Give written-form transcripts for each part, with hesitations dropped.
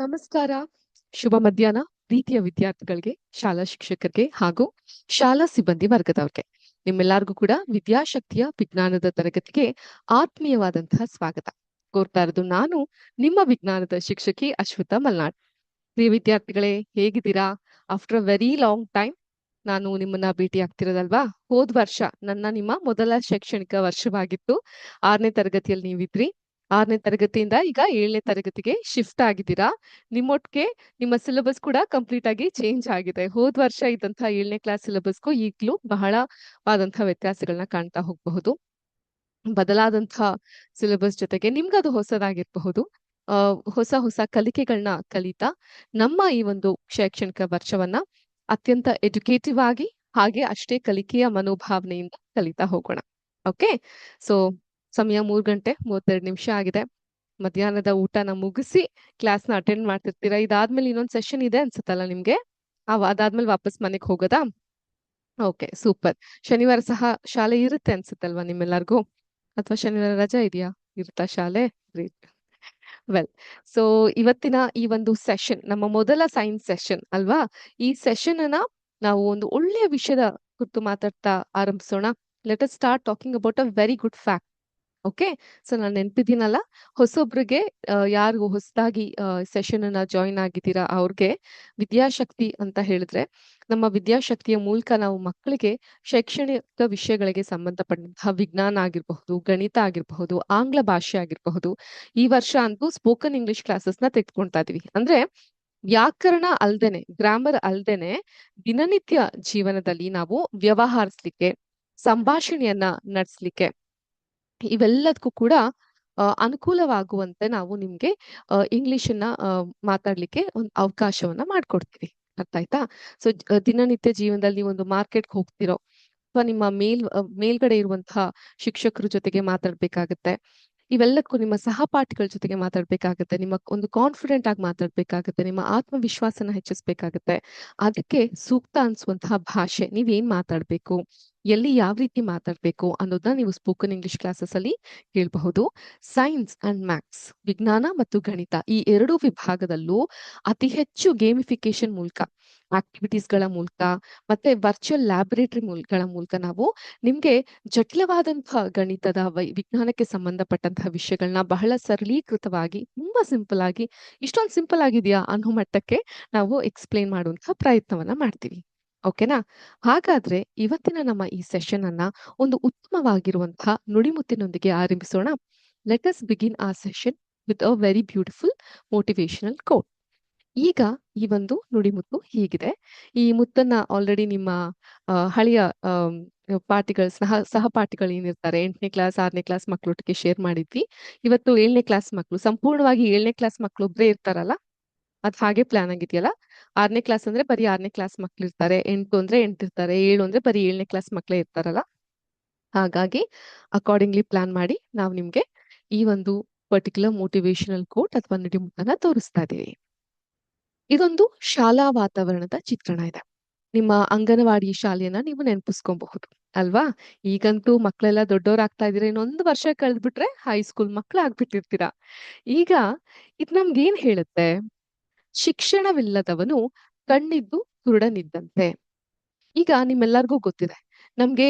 ನಮಸ್ಕಾರ. ಶುಭ ಮಧ್ಯಾಹ್ನ ಪ್ರೀತಿಯ ವಿದ್ಯಾರ್ಥಿಗಳಿಗೆ, ಶಾಲಾ ಶಿಕ್ಷಕರಿಗೆ ಹಾಗೂ ಶಾಲಾ ಸಿಬ್ಬಂದಿ ವರ್ಗದವ್ರಿಗೆ. ನಿಮ್ಮೆಲ್ಲರಿಗೂ ಕೂಡ ವಿದ್ಯಾಶಕ್ತಿಯ ವಿಜ್ಞಾನದ ತರಗತಿಗೆ ಆತ್ಮೀಯವಾದಂತಹ ಸ್ವಾಗತ ಕೋರ್ತಾ ಇರೋದು ನಾನು ನಿಮ್ಮ ವಿಜ್ಞಾನದ ಶಿಕ್ಷಕಿ ಅಶ್ವಿತಾ ಮಲ್ನಾಡ್. ಪ್ರಿಯ ವಿದ್ಯಾರ್ಥಿಗಳೇ, ಹೇಗಿದ್ದೀರಾ? After a very long time ನಾನು ನಿಮ್ಮನ್ನ ಭೇಟಿ ಆಗ್ತಿರೋದಲ್ವಾ. ಹೋದ್ ವರ್ಷ ನಿಮ್ಮ ಮೊದಲ ಶೈಕ್ಷಣಿಕ ವರ್ಷವಾಗಿತ್ತು. 6ನೇ ತರಗತಿಯಲ್ಲಿ ನೀವಿದ್ರಿ. 6ನೇ ತರಗತಿಯಿಂದ ಈಗ 7ನೇ ತರಗತಿಗೆ ಶಿಫ್ಟ್ ಆಗಿದ್ದೀರಾ. ನಿಮ್ಮೊಟ್ಟಿಗೆ ನಿಮ್ಮ ಸಿಲೆಬಸ್ ಕೂಡ ಕಂಪ್ಲೀಟ್ ಆಗಿ ಚೇಂಜ್ ಆಗಿದೆ. ಹೋದ್ ವರ್ಷ ಇದ್ದಂತಹ 7ನೇ ಕ್ಲಾಸ್ ಸಿಲೆಬಸ್ಗೂ ಈಗ್ಲೂ ಬಹಳವಾದಂತಹ ವ್ಯತ್ಯಾಸಗಳನ್ನ ಕಾಣ್ತಾ ಹೋಗಬಹುದು. ಬದಲಾದಂತಹ ಸಿಲೆಬಸ್ ಜೊತೆಗೆ ನಿಮ್ಗದು ಹೊಸದಾಗಿರಬಹುದು. ಹೊಸ ಹೊಸ ಕಲಿಕೆಗಳನ್ನ ಕಲಿತಾ ನಮ್ಮ ಈ ಒಂದು ಶೈಕ್ಷಣಿಕ ವರ್ಷವನ್ನ ಅತ್ಯಂತ ಎಜುಕೇಟಿವ್ ಆಗಿ ಹಾಗೆ ಅಷ್ಟೇ ಕಲಿಕೆಯ ಮನೋಭಾವನೆಯಿಂದ ಕಲಿತಾ ಹೋಗೋಣ. ಓಕೆ, ಸೊ ಸಮಯ 3:32 ಆಗಿದೆ. ಮಧ್ಯಾಹ್ನದ ಊಟನ ಮುಗಿಸಿ ಕ್ಲಾಸ್ನ ಅಟೆಂಡ್ ಮಾಡ್ತಿರ್ತೀರಾ. ಇದಾದ್ಮೇಲೆ ಇನ್ನೊಂದು ಸೆಷನ್ ಇದೆ ಅನ್ಸುತ್ತಲ್ಲ ನಿಮ್ಗೆ? ಅದಾದ್ಮೇಲೆ ವಾಪಸ್ ಮನೆಗೆ ಹೋಗೋದಾ? Okay, super. ಶನಿವಾರ ಸಹ ಶಾಲೆ ಇರುತ್ತೆ ಅನ್ಸುತ್ತಲ್ವಾ ನಿಮ್ಮೆಲ್ಲರಿಗೂ? ಅಥವಾ ಶನಿವಾರ ರಜಾ ಇದೆಯಾ? ಇರುತ್ತಾ ಶಾಲೆ? ಗ್ರೇಟ್. ವೆಲ್, ಸೊ ಇವತ್ತಿನ ಈ ಒಂದು ಸೆಷನ್ ನಮ್ಮ ಮೊದಲ ಸೈನ್ಸ್ ಸೆಷನ್ ಅಲ್ವಾ? ಈ ಸೆಷನ್ ಅನ್ನ ನಾವು ಒಂದು ಒಳ್ಳೆಯ ವಿಷಯದ ಕುರಿತು ಮಾತಾಡ್ತಾ ಆರಂಭಿಸೋಣ. Let us start talking about a very good fact. Okay, so ನಾನು ನೆನ್ಪಿದ್ದೀನಲ್ಲ, ಹೊಸೊಬ್ರಿಗೆ ಯಾರು ಹೊಸದಾಗಿ ಸೆಷನ್ ಅನ್ನ ಜಾಯಿನ್ ಆಗಿದ್ದೀರಾ ಅವ್ರಿಗೆ ವಿದ್ಯಾಶಕ್ತಿ ಅಂತ ಹೇಳಿದ್ರೆ, ನಮ್ಮ ವಿದ್ಯಾಶಕ್ತಿಯ ಮೂಲಕ ನಾವು ಮಕ್ಕಳಿಗೆ ಶೈಕ್ಷಣಿಕ ವಿಷಯಗಳಿಗೆ ಸಂಬಂಧಪಟ್ಟಂತಹ ವಿಜ್ಞಾನ ಆಗಿರಬಹುದು, ಗಣಿತ ಆಗಿರಬಹುದು, ಆಂಗ್ಲ ಭಾಷೆ ಆಗಿರಬಹುದು. ಈ ವರ್ಷ ಅಂತೂ ಸ್ಪೋಕನ್ ಇಂಗ್ಲಿಷ್ ಕ್ಲಾಸಸ್ ನ ತೆಗೆದುಕೊಳ್ತಾ ಇದೀವಿ. ಅಂದ್ರೆ ವ್ಯಾಕರಣ ಅಲ್ದೇನೆ, ಗ್ರಾಮರ್ ಅಲ್ದೇನೆ ದಿನನಿತ್ಯ ಜೀವನದಲ್ಲಿ ನಾವು ವ್ಯವಹರಿಸ್ಲಿಕ್ಕೆ, ಸಂಭಾಷಣೆಯನ್ನ ನಡೆಸ್ಲಿಕ್ಕೆ, ಇವೆಲ್ಲದಕ್ಕೂ ಕೂಡ ಅನುಕೂಲವಾಗುವಂತೆ ನಾವು ನಿಮ್ಗೆ ಇಂಗ್ಲಿಷನ್ನ ಮಾತಾಡ್ಲಿಕ್ಕೆ ಒಂದು ಅವಕಾಶವನ್ನ ಮಾಡ್ಕೊಡ್ತೀವಿ. ಅರ್ಥ ಆಯ್ತಾ? ಸೊ ದಿನನಿತ್ಯ ಜೀವನದಲ್ಲಿ ಒಂದು ಮಾರ್ಕೆಟ್ಗೆ ಹೋಗ್ತಿರೋ ಅಥವಾ ನಿಮ್ಮ ಮೇಲ್ಗಡೆ ಇರುವಂತಹ ಶಿಕ್ಷಕರ ಜೊತೆಗೆ ಮಾತಾಡ್ಬೇಕಾಗತ್ತೆ. ಇವೆಲ್ಲಕ್ಕೂ ನಿಮ್ಮ ಸಹಪಾಠಿಗಳ ಜೊತೆಗೆ ಮಾತಾಡ್ಬೇಕಾಗತ್ತೆ. ನಿಮ್ಮ ಒಂದು ಕಾನ್ಫಿಡೆಂಟ್ ಆಗಿ ಮಾತಾಡ್ಬೇಕಾಗತ್ತೆ. ನಿಮ್ಮ ಆತ್ಮವಿಶ್ವಾಸನ ಹೆಚ್ಚಿಸ್ಬೇಕಾಗತ್ತೆ. ಅದಕ್ಕೆ ಸೂಕ್ತ ಅನ್ಸುವಂತಹ ಭಾಷೆ, ನೀವೇನ್ ಮಾತಾಡ್ಬೇಕು, ಎಲ್ಲಿ ಯಾವ ರೀತಿ ಮಾತಾಡ್ಬೇಕು ಅನ್ನೋದನ್ನ ನೀವು ಸ್ಪೋಕನ್ ಇಂಗ್ಲಿಷ್ ಕ್ಲಾಸಸ್ ಅಲ್ಲಿ ಕೇಳಬಹುದು. ಸೈನ್ಸ್ ಅಂಡ್ ಮ್ಯಾಥ್ಸ್, ವಿಜ್ಞಾನ ಮತ್ತು ಗಣಿತ, ಈ ಎರಡೂ ವಿಭಾಗದಲ್ಲೂ ಅತಿ ಹೆಚ್ಚು ಗೇಮಿಫಿಕೇಶನ್ ಮೂಲಕ, ಆಕ್ಟಿವಿಟೀಸ್ ಗಳ ಮೂಲಕ ಮತ್ತೆ ವರ್ಚುವಲ್ ಲ್ಯಾಬೊರೇಟರಿಗಳ ಮೂಲಕ ನಾವು ನಿಮ್ಗೆ ಜಟಿಲವಾದಂತಹ ಗಣಿತದ ವಿಜ್ಞಾನಕ್ಕೆ ಸಂಬಂಧಪಟ್ಟಂತಹ ವಿಷಯಗಳನ್ನ ಬಹಳ ಸರಳೀಕೃತವಾಗಿ, ತುಂಬಾ ಸಿಂಪಲ್ ಆಗಿ, ಇಷ್ಟೊಂದು ಸಿಂಪಲ್ ಆಗಿದೆಯಾ ಅನ್ನೋ ಮಟ್ಟಕ್ಕೆ ನಾವು ಎಕ್ಸ್ಪ್ಲೇನ್ ಮಾಡುವಂತಹ ಪ್ರಯತ್ನವನ್ನ ಮಾಡ್ತೀವಿ. ಓಕೆನಾ? ಹಾಗಾದ್ರೆ ಇವತ್ತಿನ ನಮ್ಮ ಈ ಸೆಷನ್ ಅನ್ನ ಒಂದು ಉತ್ತಮವಾಗಿರುವಂತಹ ನುಡಿಮುತ್ತಿನೊಂದಿಗೆ ಆರಂಭಿಸೋಣ. Let us begin a session with a very beautiful motivational quote. ಈಗ ಈ ಒಂದು ನುಡಿಮುತ್ತು ಹೀಗಿದೆ. ಈ ಮುತ್ತನ್ನ ಆಲ್ರೆಡಿ ನಿಮ್ಮ ಹಳೆಯ ಪಾಠಿಗಳು ಸಹಪಾಠಿಗಳು ಏನಿರ್ತಾರೆ, 8ನೇ ಕ್ಲಾಸ್ 6ನೇ ಕ್ಲಾಸ್ ಮಕ್ಕಳೊಟ್ಟಿಗೆ ಶೇರ್ ಮಾಡಿದ್ವಿ. ಇವತ್ತು 7ನೇ ಕ್ಲಾಸ್ ಮಕ್ಕಳು, ಸಂಪೂರ್ಣವಾಗಿ 7ನೇ ಕ್ಲಾಸ್ ಮಕ್ಕಳು ಒಬ್ಬರೇ ಇರ್ತಾರಲ್ಲ, ಅದ್ ಹಾಗೆ ಪ್ಲಾನ್ ಆಗಿದೆಯಲ್ಲ. 6ನೇ ಕ್ಲಾಸ್ ಅಂದ್ರೆ ಬರೀ 6ನೇ ಕ್ಲಾಸ್ ಮಕ್ಳು ಇರ್ತಾರೆ, 8 ಅಂದ್ರೆ 8 ಇರ್ತಾರೆ, 7 ಅಂದ್ರೆ ಬರೀ 7ನೇ ಕ್ಲಾಸ್ ಮಕ್ಳೇ ಇರ್ತಾರಲ್ಲ. ಹಾಗಾಗಿ ಅಕಾರ್ಡಿಂಗ್ಲಿ ಪ್ಲಾನ್ ಮಾಡಿ ನಾವು ನಿಮ್ಗೆ ಈ ಒಂದು ಪರ್ಟಿಕ್ಯುಲರ್ ಮೋಟಿವೇಶನಲ್ ಕೋಟ್ ಅಥವಾ ನುಡಿಮುತ್ತನ್ನ ತೋರಿಸ್ತಾ ಇದೀವಿ. ಇದೊಂದು ಶಾಲಾ ವಾತಾವರಣದ ಚಿತ್ರಣ ಇದೆ. ನಿಮ್ಮ ಅಂಗನವಾಡಿ ಶಾಲೆಯನ್ನ ನೀವು ನೆನಪಿಸ್ಕೊಬಹುದು ಅಲ್ವಾ? ಈಗಂತೂ ಮಕ್ಕಳೆಲ್ಲ ದೊಡ್ಡವರಾಗ್ತಾ ಇದ್ದೀರಾ. ಇನ್ನೊಂದು ವರ್ಷ ಕಳೆದ್ಬಿಟ್ರೆ ಹೈಸ್ಕೂಲ್ ಮಕ್ಳು ಆಗ್ಬಿಟ್ಟಿರ್ತೀರಾ. ಈಗ ಇದು ನಮ್ಗೇನ್ ಹೇಳುತ್ತೆ? ಶಿಕ್ಷಣವಿಲ್ಲದವನು ಕಣ್ಣಿದ್ದು ಕುರುಡನಿದ್ದಂತೆ. ಈಗ ನಿಮ್ಮೆಲ್ಲರಿಗೂ ಗೊತ್ತಿದೆ, ನಮ್ಗೆ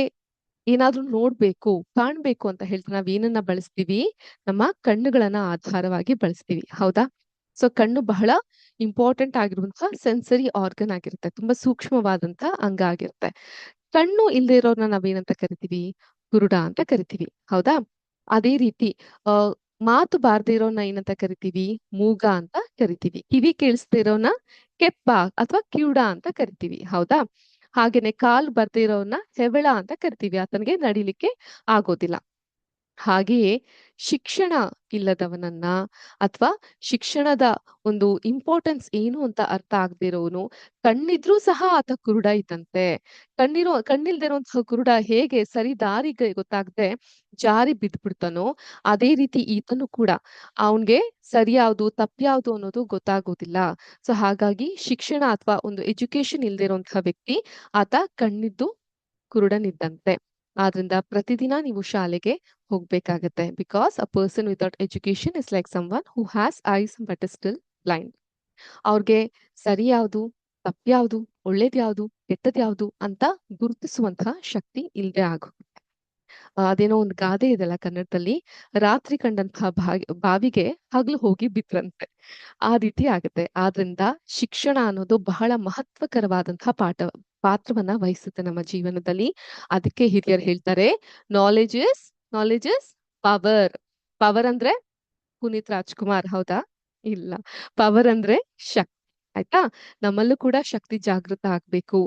ಏನಾದ್ರೂ ನೋಡ್ಬೇಕು, ಕಾಣ್ಬೇಕು ಅಂತ ಹೇಳ್ತಾ ನಾವ್ ಏನನ್ನ ಬಳಸ್ತೀವಿ? ನಮ್ಮ ಕಣ್ಣುಗಳನ್ನ ಆಧಾರವಾಗಿ ಬಳಸ್ತೀವಿ, ಹೌದಾ? ಸೊ ಕಣ್ಣು ಬಹಳ ಇಂಪಾರ್ಟೆಂಟ್ ಆಗಿರುವಂತಹ ಸೆನ್ಸರಿ ಆರ್ಗನ್ ಆಗಿರುತ್ತೆ, ತುಂಬಾ ಸೂಕ್ಷ್ಮವಾದಂತಹ ಅಂಗ ಆಗಿರುತ್ತೆ. ಕಣ್ಣು ಇಲ್ದೇ ಇರೋರ್ನ ನಾವೇನಂತ ಕರಿತೀವಿ? ಕುರುಡ ಅಂತ ಕರಿತೀವಿ, ಹೌದಾ? ಅದೇ ರೀತಿ ಮಾತು ಬಾರ್ದೇ ಇರೋನ್ನ ಏನಂತ ಕರಿತೀವಿ? ಮೂಗ ಅಂತ ಕರಿತೀವಿ. ಕಿವಿ ಕೇಳಿಸ್ದೇ ಇರೋನ್ನ ಕೆಪ್ಪ ಅಥವಾ ಕಿವುಡ ಅಂತ ಕರಿತೀವಿ, ಹೌದಾ? ಹಾಗೇನೆ ಕಾಲು ಬರ್ದೇ ಇರೋನ್ನ ಹೆವಳ ಅಂತ ಕರಿತೀವಿ, ಆತನಿಗೆ ನಡಿಲಿಕ್ಕೆ ಆಗೋದಿಲ್ಲ. ಹಾಗೆಯೇ ಶಿಕ್ಷಣ ಇಲ್ಲದವನನ್ನ ಅಥವಾ ಶಿಕ್ಷಣದ ಒಂದು ಇಂಪಾರ್ಟೆನ್ಸ್ ಏನು ಅಂತ ಅರ್ಥ ಆಗದೆ ಇರೋನು ಕಣ್ಣಿದ್ರೂ ಸಹ ಆತ ಕುರುಡ ಇದ್ದಂತೆ. ಕಣ್ಣಿಲ್ದೇ ಇರುವಂತಹ ಕುರುಡ ಹೇಗೆ ಸರಿ ದಾರಿಗೆ ಗೊತ್ತಾಗದೆ ಜಾರಿ ಬಿದ್ದ್ಬಿಡ್ತಾನೋ, ಅದೇ ರೀತಿ ಈತನು ಕೂಡ ಅವನ್ಗೆ ಸರಿ ಯಾವ್ದು ತಪ್ಪ್ಯಾವ್ದು ಅನ್ನೋದು ಗೊತ್ತಾಗೋದಿಲ್ಲ. ಸೊ ಹಾಗಾಗಿ ಶಿಕ್ಷಣ ಅಥವಾ ಒಂದು ಎಜುಕೇಶನ್ ಇಲ್ದೇ ಇರುವಂತಹ ವ್ಯಕ್ತಿ ಆತ ಕಣ್ಣಿದ್ದು ಕುರುಡನಿದ್ದಂತೆ. ಆದ್ರಿಂದ ಪ್ರತಿದಿನ ನೀವು ಶಾಲೆಗೆ ಹೋಗ್ಬೇಕಾಗತ್ತೆ. Because a person without education is like someone who has eyes but is still blind. ಅವ್ರಿಗೆ ಸರಿ ಯಾವ್ದು, ತಪ್ಪು ಯಾವ್ದು, ಒಳ್ಳೇದ್ ಯಾವ್ದು, ಕೆಟ್ಟದ್ ಯಾವ್ದು ಅಂತ ಗುರುತಿಸುವಂತಹ ಶಕ್ತಿ ಇಲ್ದೆ ಆಗೋಗುತ್ತೆ. ಅದೇನೋ ಒಂದು ಗಾದೆ ಇದೆಲ್ಲ ಕನ್ನಡದಲ್ಲಿ, ರಾತ್ರಿ ಕಂಡಂತಹ ಬಾವಿಗೆ ಹಗಲು ಹೋಗಿ ಬಿದ್ರಂತೆ. ಆ ರೀತಿ ಆಗುತ್ತೆ. ಆದ್ರಿಂದ ಶಿಕ್ಷಣ ಅನ್ನೋದು ಬಹಳ ಮಹತ್ವಕರವಾದಂತಹ ಪಾತ್ರವನ್ನ ವಹಿಸುತ್ತೆ ನಮ್ಮ ಜೀವನದಲ್ಲಿ. ಅದಕ್ಕೆ ಹಿರಿಯರು ಹೇಳ್ತಾರೆ, knowledge is knowledge is power. Power ಅಂದ್ರೆ ಪುನೀತ್ ರಾಜ್ಕುಮಾರ್ ಹೌದಾ? ಇಲ್ಲ. ಪವರ್ ಅಂದ್ರೆ ಶಕ್ತಿ. ಆಯ್ತಾ? ನಮ್ಮಲ್ಲೂ ಕೂಡ ಶಕ್ತಿ ಜಾಗೃತ ಆಗ್ಬೇಕು.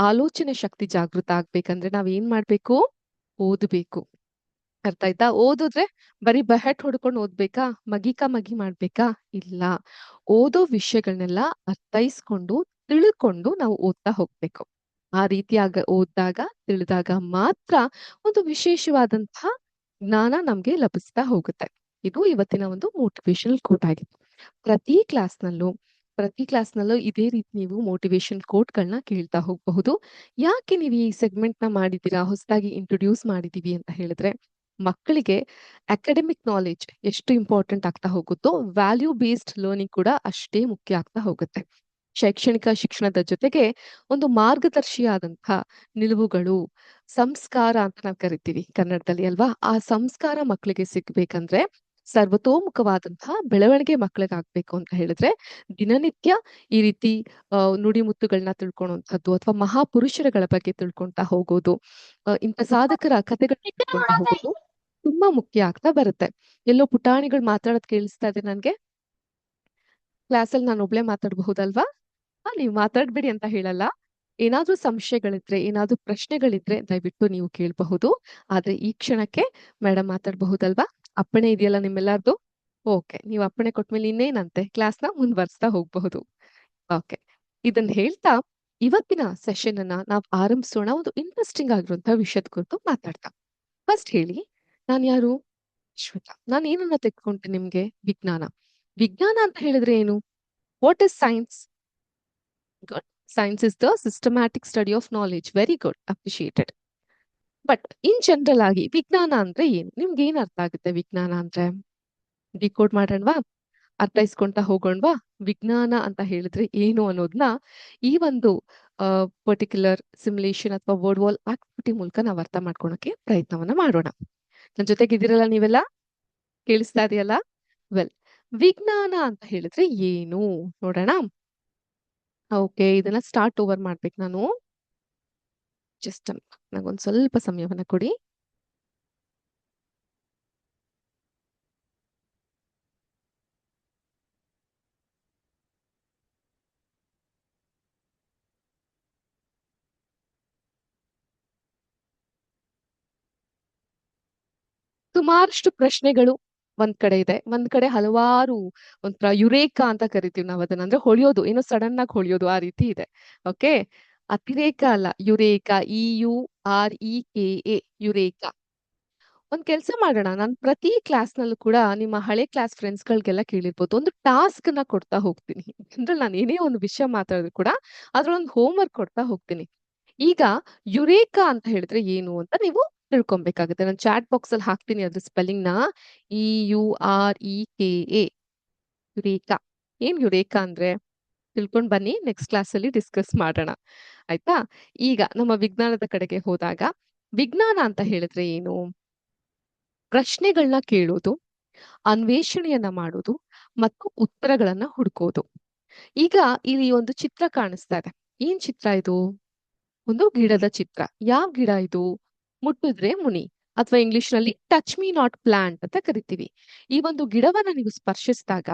ಆಲೋಚನೆ ಶಕ್ತಿ ಜಾಗೃತ ಆಗ್ಬೇಕಂದ್ರೆ ನಾವ್ ಏನ್ ಮಾಡ್ಬೇಕು? ಓದ್ಬೇಕು. ಅರ್ಥ ಆಯ್ತಾ? ಓದಿದ್ರೆ ಬರೀ ಬಹಟ್ ಹೊಡ್ಕೊಂಡು ಓದ್ಬೇಕಾ? ಮಗಿ ಮಾಡ್ಬೇಕಾ? ಇಲ್ಲ. ಓದೋ ವಿಷಯಗಳನ್ನೆಲ್ಲ ಅರ್ಥೈಸ್ಕೊಂಡು ತಿಳ್ಕೊಂಡು ನಾವು ಓದ್ತಾ ಹೋಗ್ಬೇಕು. ಆ ರೀತಿಯಾಗ ಓದಿದಾಗ ತಿಳಿದಾಗ ಮಾತ್ರ ಒಂದು ವಿಶೇಷವಾದಂತಹ ಜ್ಞಾನ ನಮ್ಗೆ ಲಭಿಸ್ತಾ ಹೋಗುತ್ತೆ. ಇದು ಇವತ್ತಿನ ಒಂದು ಮೋಟಿವೇಶನಲ್ ಕೋಟ್ ಆಗಿತ್ತು. ಪ್ರತಿ ಕ್ಲಾಸ್ನಲ್ಲೂ ಇದೇ ರೀತಿ ನೀವು ಮೋಟಿವೇಶನ್ ಕೋಟ್ಗಳನ್ನ ಕೇಳ್ತಾ ಹೋಗಬಹುದು. ಯಾಕೆ ನೀವು ಈ ಸೆಗ್ಮೆಂಟ್ ನ ಮಾಡಿದ್ದೀರಾ, ಹೊಸದಾಗಿ ಇಂಟ್ರೊಡ್ಯೂಸ್ ಮಾಡಿದೀವಿ ಅಂತ ಹೇಳಿದ್ರೆ, ಮಕ್ಕಳಿಗೆ ಅಕಾಡೆಮಿಕ್ ನಾಲೆಜ್ ಎಷ್ಟು ಇಂಪಾರ್ಟೆಂಟ್ ಆಗ್ತಾ ಹೋಗುತ್ತೋ ವ್ಯಾಲ್ಯೂ ಬೇಸ್ಡ್ ಲರ್ನಿಂಗ್ ಕೂಡ ಅಷ್ಟೇ ಮುಖ್ಯ ಆಗ್ತಾ ಹೋಗುತ್ತೆ. ಶೈಕ್ಷಣಿಕ ಶಿಕ್ಷಣದ ಜೊತೆಗೆ ಒಂದು ಮಾರ್ಗದರ್ಶಿಯಾದಂತಹ ನಿಲುವುಗಳು, ಸಂಸ್ಕಾರ ಅಂತ ನಾವು ಕರಿತೀವಿ ಕನ್ನಡದಲ್ಲಿ ಅಲ್ವಾ? ಆ ಸಂಸ್ಕಾರ ಮಕ್ಕಳಿಗೆ ಸಿಗ್ಬೇಕಂದ್ರೆ ಸರ್ವತೋಮುಖವಾದಂತಹ ಬೆಳವಣಿಗೆ ಮಕ್ಕಳಿಗೆ ಆಗ್ಬೇಕು ಅಂತ ಹೇಳಿದ್ರೆ ದಿನನಿತ್ಯ ಈ ರೀತಿ ನುಡಿಮುತ್ತುಗಳನ್ನ ತಿಳ್ಕೊಳ್ಳುವಂಥದ್ದು ಅಥವಾ ಮಹಾಪುರುಷರುಗಳ ಬಗ್ಗೆ ತಿಳ್ಕೊಂತಾ ಹೋಗೋದು, ಇಂಥ ಸಾಧಕರ ಕಥೆಗಳನ್ನ ತಿಳ್ಕೊಂತಾ ಹೋಗೋದು ತುಂಬಾ ಮುಖ್ಯ ಆಗ್ತಾ ಬರುತ್ತೆ. ಎಲ್ಲೋ ಪುಟಾಣಿಗಳು ಮಾತಾಡೋದ್ ಕೇಳಿಸ್ತಾ ಇದೆ ನನ್ಗೆ. ಕ್ಲಾಸಲ್ಲಿ ನಾನು ಒಬ್ಳೆ ಮಾತಾಡಬಹುದಲ್ವಾ? ನೀವು ಮಾತಾಡ್ಬೇಡಿ ಅಂತ ಹೇಳಲ್ಲ. ಏನಾದ್ರೂ ಸಂಶಯಗಳಿದ್ರೆ, ಏನಾದ್ರೂ ಪ್ರಶ್ನೆಗಳಿದ್ರೆ ದಯವಿಟ್ಟು ನೀವು ಕೇಳಬಹುದು. ಆದ್ರೆ ಈ ಕ್ಷಣಕ್ಕೆ ಮೇಡಮ್ ಮಾತಾಡಬಹುದಲ್ವಾ? ಅಪ್ಪಣೆ ಇದೆಯಲ್ಲ ನಿಮ್ಮೆಲ್ಲಾರ್ದು? ಓಕೆ. ನೀವು ಅಪ್ಪಣೆ ಕೊಟ್ಮೇಲೆ ಇನ್ನೇನಂತೆ, ಕ್ಲಾಸ್ನ ಮುಂದುವರಿಸ್ತಾ ಹೋಗಬಹುದು. ಓಕೆ. ಇದನ್ನ ಹೇಳ್ತಾ ಇವತ್ತಿನ ಸೆಷನ್ ಅನ್ನ ನಾವು ಆರಂಭಿಸೋಣ ಒಂದು ಇಂಟ್ರೆಸ್ಟಿಂಗ್ ಆಗಿರುವಂತಹ ವಿಷಯದ ಕುರಿತು ಮಾತಾಡ್ತಾ. ಫಸ್ಟ್ ಹೇಳಿ, ನಾನು ಯಾರು? ಶ್ವೇತಾ. ನಾನು ಏನನ್ನ ತೆಗೆದುಕೊಂಡೆ ನಿಮ್ಗೆ? ವಿಜ್ಞಾನ. ವಿಜ್ಞಾನ ಅಂತ ಹೇಳಿದ್ರೆ ಏನು? What is science? Good. Science is the systematic study of knowledge. Very good, appreciated. But in general ಆಗಿ ವಿಜ್ಞಾನ ಅಂದ್ರೆ ಏನು? ನಿಮ್ಗೆ ಏನ್ ಅರ್ಥ ಆಗುತ್ತೆ ವಿಜ್ಞಾನ ಅಂದ್ರೆ? ಡಿಕೋಡ್ ಮಾಡೋಣವಾ? ಅರ್ಥೈಸ್ಕೊಂತ ಹೋಗೋಣವಾ? ವಿಜ್ಞಾನ ಅಂತ ಹೇಳಿದ್ರೆ ಏನು ಅನ್ನೋದನ್ನ ಈ ಒಂದು ಪರ್ಟಿಕ್ಯುಲರ್ ಸಿಮ್ಯುಲೇಷನ್ ಅಥವಾ ವರ್ಡ್ ವಾಲ್ ಆಕ್ಟಿವಿಟಿ ಮೂಲಕ ನಾವು ಅರ್ಥ ಮಾಡ್ಕೊಳಕ್ಕೆ ಪ್ರಯತ್ನವನ್ನ ಮಾಡೋಣ. ನನ್ ಜೊತೆಗಿದ್ದೀರಲ್ಲ ನೀವೆಲ್ಲ? ಕೇಳಿಸ್ತಾ ಇದೆಯಲ್ಲ? ವೆಲ್, ವಿಜ್ಞಾನ ಅಂತ ಹೇಳಿದ್ರೆ ಏನು ನೋಡೋಣ. ಓಕೆ, ಇದನ್ನ ಸ್ಟಾರ್ಟ್ ಓವರ್ ಮಾಡ್ಬೇಕು ನಾನು. ಜಸ್ಟ್ ನಂಗೊಂದ್ ಸ್ವಲ್ಪ ಸಮಯವನ್ನ ಕೊಡಿ. ಸುಮಾರಷ್ಟು ಪ್ರಶ್ನೆಗಳು ಒಂದ್ ಕಡೆ ಇದೆ, ಒಂದ್ ಕಡೆ ಹಲವಾರು ಒಂಥರ ಯುರೇಕಾ ಅಂತ ಕರಿತೀವಿ ನಾವ್ ಅದನ್ನ, ಅಂದ್ರೆ ಹೊಳಿಯೋದು, ಏನೋ ಸಡನ್ ಆಗಿ ಹೊಳಿಯೋದು ಆ ರೀತಿ ಇದೆ. ಓಕೆ, ಅತಿರೇಕ ಅಲ್ಲ, ಯುರೇಕಾ. EUREKA, Eureka. ಒಂದ್ ಕೆಲ್ಸ ಮಾಡೋಣ, ನಾನು ಪ್ರತಿ ಕ್ಲಾಸ್ ನಲ್ಲೂ ಕೂಡ ನಿಮ್ಮ ಹಳೆ ಕ್ಲಾಸ್ ಫ್ರೆಂಡ್ಸ್ ಗಳಿಗೆಲ್ಲ ಕೇಳಿರ್ಬೋದು, ಒಂದು ಟಾಸ್ಕ್ ನ ಕೊಡ್ತಾ ಹೋಗ್ತೀನಿ. ಅಂದ್ರೆ ನಾನು ಏನೇ ಒಂದು ವಿಷಯ ಮಾತಾಡಿದ್ರು ಕೂಡ ಅದ್ರೊಂದು ಹೋಮ್ ವರ್ಕ್ ಕೊಡ್ತಾ ಹೋಗ್ತೀನಿ. ಈಗ ಯುರೇಕಾ ಅಂತ ಹೇಳಿದ್ರೆ ಏನು ಅಂತ ನೀವು ತಿಳ್ಕೊಬೇಕಾಗುತ್ತೆ. ನಾನು ಚಾಟ್ ಬಾಕ್ಸ್ ಅಲ್ಲಿ ಹಾಕ್ತೀನಿ ಅದ್ರ ಸ್ಪೆಲ್ಲಿಂಗ್ ನ. EUREKA, Eureka. ಏನ್ ಯುರೇಕಾ ಅಂದ್ರೆ ತಿಳ್ಕೊಂಡ್ ಬನ್ನಿ, ನೆಕ್ಸ್ಟ್ ಕ್ಲಾಸ್ ಅಲ್ಲಿ ಡಿಸ್ಕಸ್ ಮಾಡೋಣ. ಆಯ್ತಾ? ಈಗ ನಮ್ಮ ವಿಜ್ಞಾನದ ಕಡೆಗೆ ಹೋದಾಗ, ವಿಜ್ಞಾನ ಅಂತ ಹೇಳಿದ್ರೆ ಏನು? ಪ್ರಶ್ನೆಗಳನ್ನ ಕೇಳೋದು, ಅನ್ವೇಷಣೆಯನ್ನ ಮಾಡೋದು ಮತ್ತು ಉತ್ತರಗಳನ್ನ ಹುಡುಕೋದು. ಈಗ ಇಲ್ಲಿ ಒಂದು ಚಿತ್ರ ಕಾಣಿಸ್ತಾ ಇದೆ. ಏನ್ ಚಿತ್ರ ಇದು? ಒಂದು ಗಿಡದ ಚಿತ್ರ. ಯಾವ ಗಿಡ ಇದು? ಮುಟ್ಟಿದ್ರೆ ಮುನಿ, ಅಥವಾ ಇಂಗ್ಲಿಷ್ ನಲ್ಲಿ ಟಚ್ ಮೀ ನಾಟ್ ಪ್ಲಾಂಟ್ ಅಂತ ಕರಿತೀವಿ. ಈ ಒಂದು ಗಿಡವನ್ನ ನೀವು ಸ್ಪರ್ಶಿಸಿದಾಗ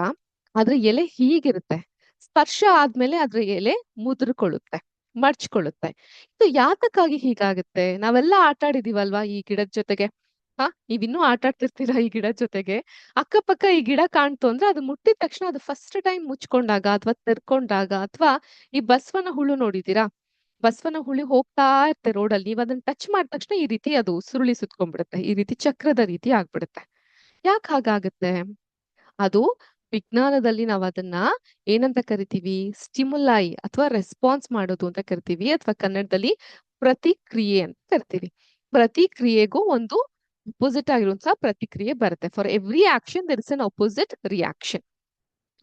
ಅದ್ರ ಎಲೆ ಹೀಗಿರುತ್ತೆ, ಸ್ಪರ್ಶ ಆದ್ಮೇಲೆ ಅದ್ರ ಎಲೆ ಮುದ್ರಕೊಳ್ಳುತ್ತೆ, ಮಡ್ಚ್ಕೊಳ್ಳುತ್ತೆ. ಇದು ಯಾತಕ್ಕಾಗಿ ಹೀಗಾಗುತ್ತೆ? ನಾವೆಲ್ಲ ಆಟ ಆಡಿದೀವಲ್ವಾ ಈ ಗಿಡದ ಜೊತೆಗೆ? ನೀವಿನ್ನೂ ಆಟ ಆಡ್ತಿರ್ತೀರಾ ಈ ಗಿಡದ ಜೊತೆಗೆ. ಅಕ್ಕಪಕ್ಕ ಈ ಗಿಡ ಕಾಣ್ತು ಅಂದ್ರೆ ಅದು ಮುಟ್ಟಿದ ತಕ್ಷಣ ಅದು ಫಸ್ಟ್ ಟೈಮ್ ಮುಚ್ಕೊಂಡಾಗ ಅಥವಾ ತೆರ್ಕೊಂಡಾಗ, ಅಥವಾ ಈ ಬಸವನ ಹುಳು ನೋಡಿದೀರಾ? ಬಸವನ ಹುಳಿ ಹೋಗ್ತಾ ಇರುತ್ತೆ ರೋಡಲ್ಲಿ, ನೀವ್ ಅದನ್ನ ಟಚ್ ಮಾಡಿದ ತಕ್ಷಣ ಈ ರೀತಿ ಅದು ಸುರುಳಿ ಸುತ್ಕೊಂಡ್ಬಿಡುತ್ತೆ, ಈ ರೀತಿ ಚಕ್ರದ ರೀತಿ ಆಗ್ಬಿಡುತ್ತೆ. ಯಾಕೆ ಹಾಗಾಗತ್ತೆ? ಅದು ವಿಜ್ಞಾನದಲ್ಲಿ ನಾವ್ ಅದನ್ನ ಏನಂತ ಕರಿತೀವಿ? ಸ್ಟಿಮುಲೈ ಅಥವಾ ರೆಸ್ಪಾನ್ಸ್ ಮಾಡೋದು ಅಂತ ಕರಿತೀವಿ, ಅಥವಾ ಕನ್ನಡದಲ್ಲಿ ಪ್ರತಿಕ್ರಿಯೆ ಅಂತ ಕರಿತೀವಿ. ಪ್ರತಿಕ್ರಿಯೆಗೂ ಒಂದು ಅಪೋಸಿಟ್ ಆಗಿರುವಂತಹ ಪ್ರತಿಕ್ರಿಯೆ ಬರುತ್ತೆ. For every action there is an opposite reaction.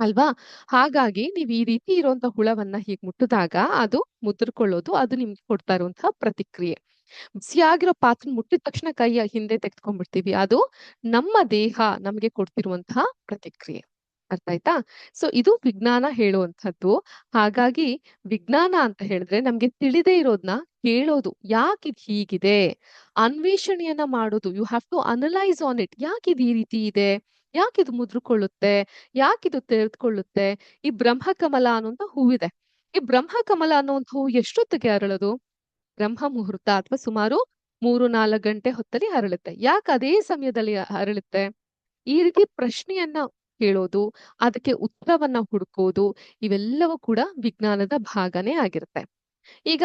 ಅಲ್ವಾ? ಹಾಗಾಗಿ ನೀವ್ ಈ ರೀತಿ ಇರುವಂತ ಹುಳವನ್ನ ಹೀಗ್ ಮುಟ್ಟಿದಾಗ ಅದು ಮುದುರ್ಕೊಳ್ಳೋದು, ಅದು ನಿಮ್ಗೆ ಕೊಡ್ತಾ ಇರುವಂತಹ ಪ್ರತಿಕ್ರಿಯೆ. ಬಿಸಿಯಾಗಿರೋ ಪಾತ್ರೆ ಮುಟ್ಟಿದ ತಕ್ಷಣ ಕೈಯ ಹಿಂದೆ ತೆಗೆದ್ಕೊಂಡ್ಬಿಡ್ತೀವಿ. ಅದು ನಮ್ಮ ದೇಹ ನಮ್ಗೆ ಕೊಡ್ತಿರುವಂತಹ ಪ್ರತಿಕ್ರಿಯೆ. ಅರ್ಥ ಆಯ್ತಾ? ಸೊ ಇದು ವಿಜ್ಞಾನ ಹೇಳುವಂಥದ್ದು. ಹಾಗಾಗಿ ವಿಜ್ಞಾನ ಅಂತ ಹೇಳಿದ್ರೆ ನಮ್ಗೆ ತಿಳಿದೇ ಇರೋದ್ನ ಕೇಳೋದು. ಯಾಕಿದ್ ಹೀಗಿದೆ? ಅನ್ವೇಷಣೆಯನ್ನ ಮಾಡೋದು. You have to analyse on it. ಯಾಕಿದ್ ಈ ರೀತಿ ಇದೆ? ಯಾಕಿದು ಮುದ್ರಕೊಳ್ಳುತ್ತೆ? ಯಾಕಿದು ತೆರೆದುಕೊಳ್ಳುತ್ತೆ? ಈ ಬ್ರಹ್ಮಕಮಲ ಅನ್ನುವಂತ ಹೂವಿದೆ. ಈ ಬ್ರಹ್ಮಕಮಲ ಅನ್ನುವಂತ ಹೂವು ಎಷ್ಟೊತ್ತಿಗೆ ಅರಳೋದು? ಬ್ರಹ್ಮ ಮುಹೂರ್ತ ಅಥವಾ ಸುಮಾರು 3-4 ಗಂಟೆ ಹೊತ್ತಲ್ಲಿ ಅರಳುತ್ತೆ. ಯಾಕೆ ಅದೇ ಸಮಯದಲ್ಲಿ ಅರಳುತ್ತೆ? ಈ ರೀತಿ ಪ್ರಶ್ನೆಯನ್ನ ಕೇಳೋದು, ಅದಕ್ಕೆ ಉತ್ತರವನ್ನ ಹುಡುಕೋದು, ಇವೆಲ್ಲವೂ ಕೂಡ ವಿಜ್ಞಾನದ ಭಾಗನೇ ಆಗಿರುತ್ತೆ. ಈಗ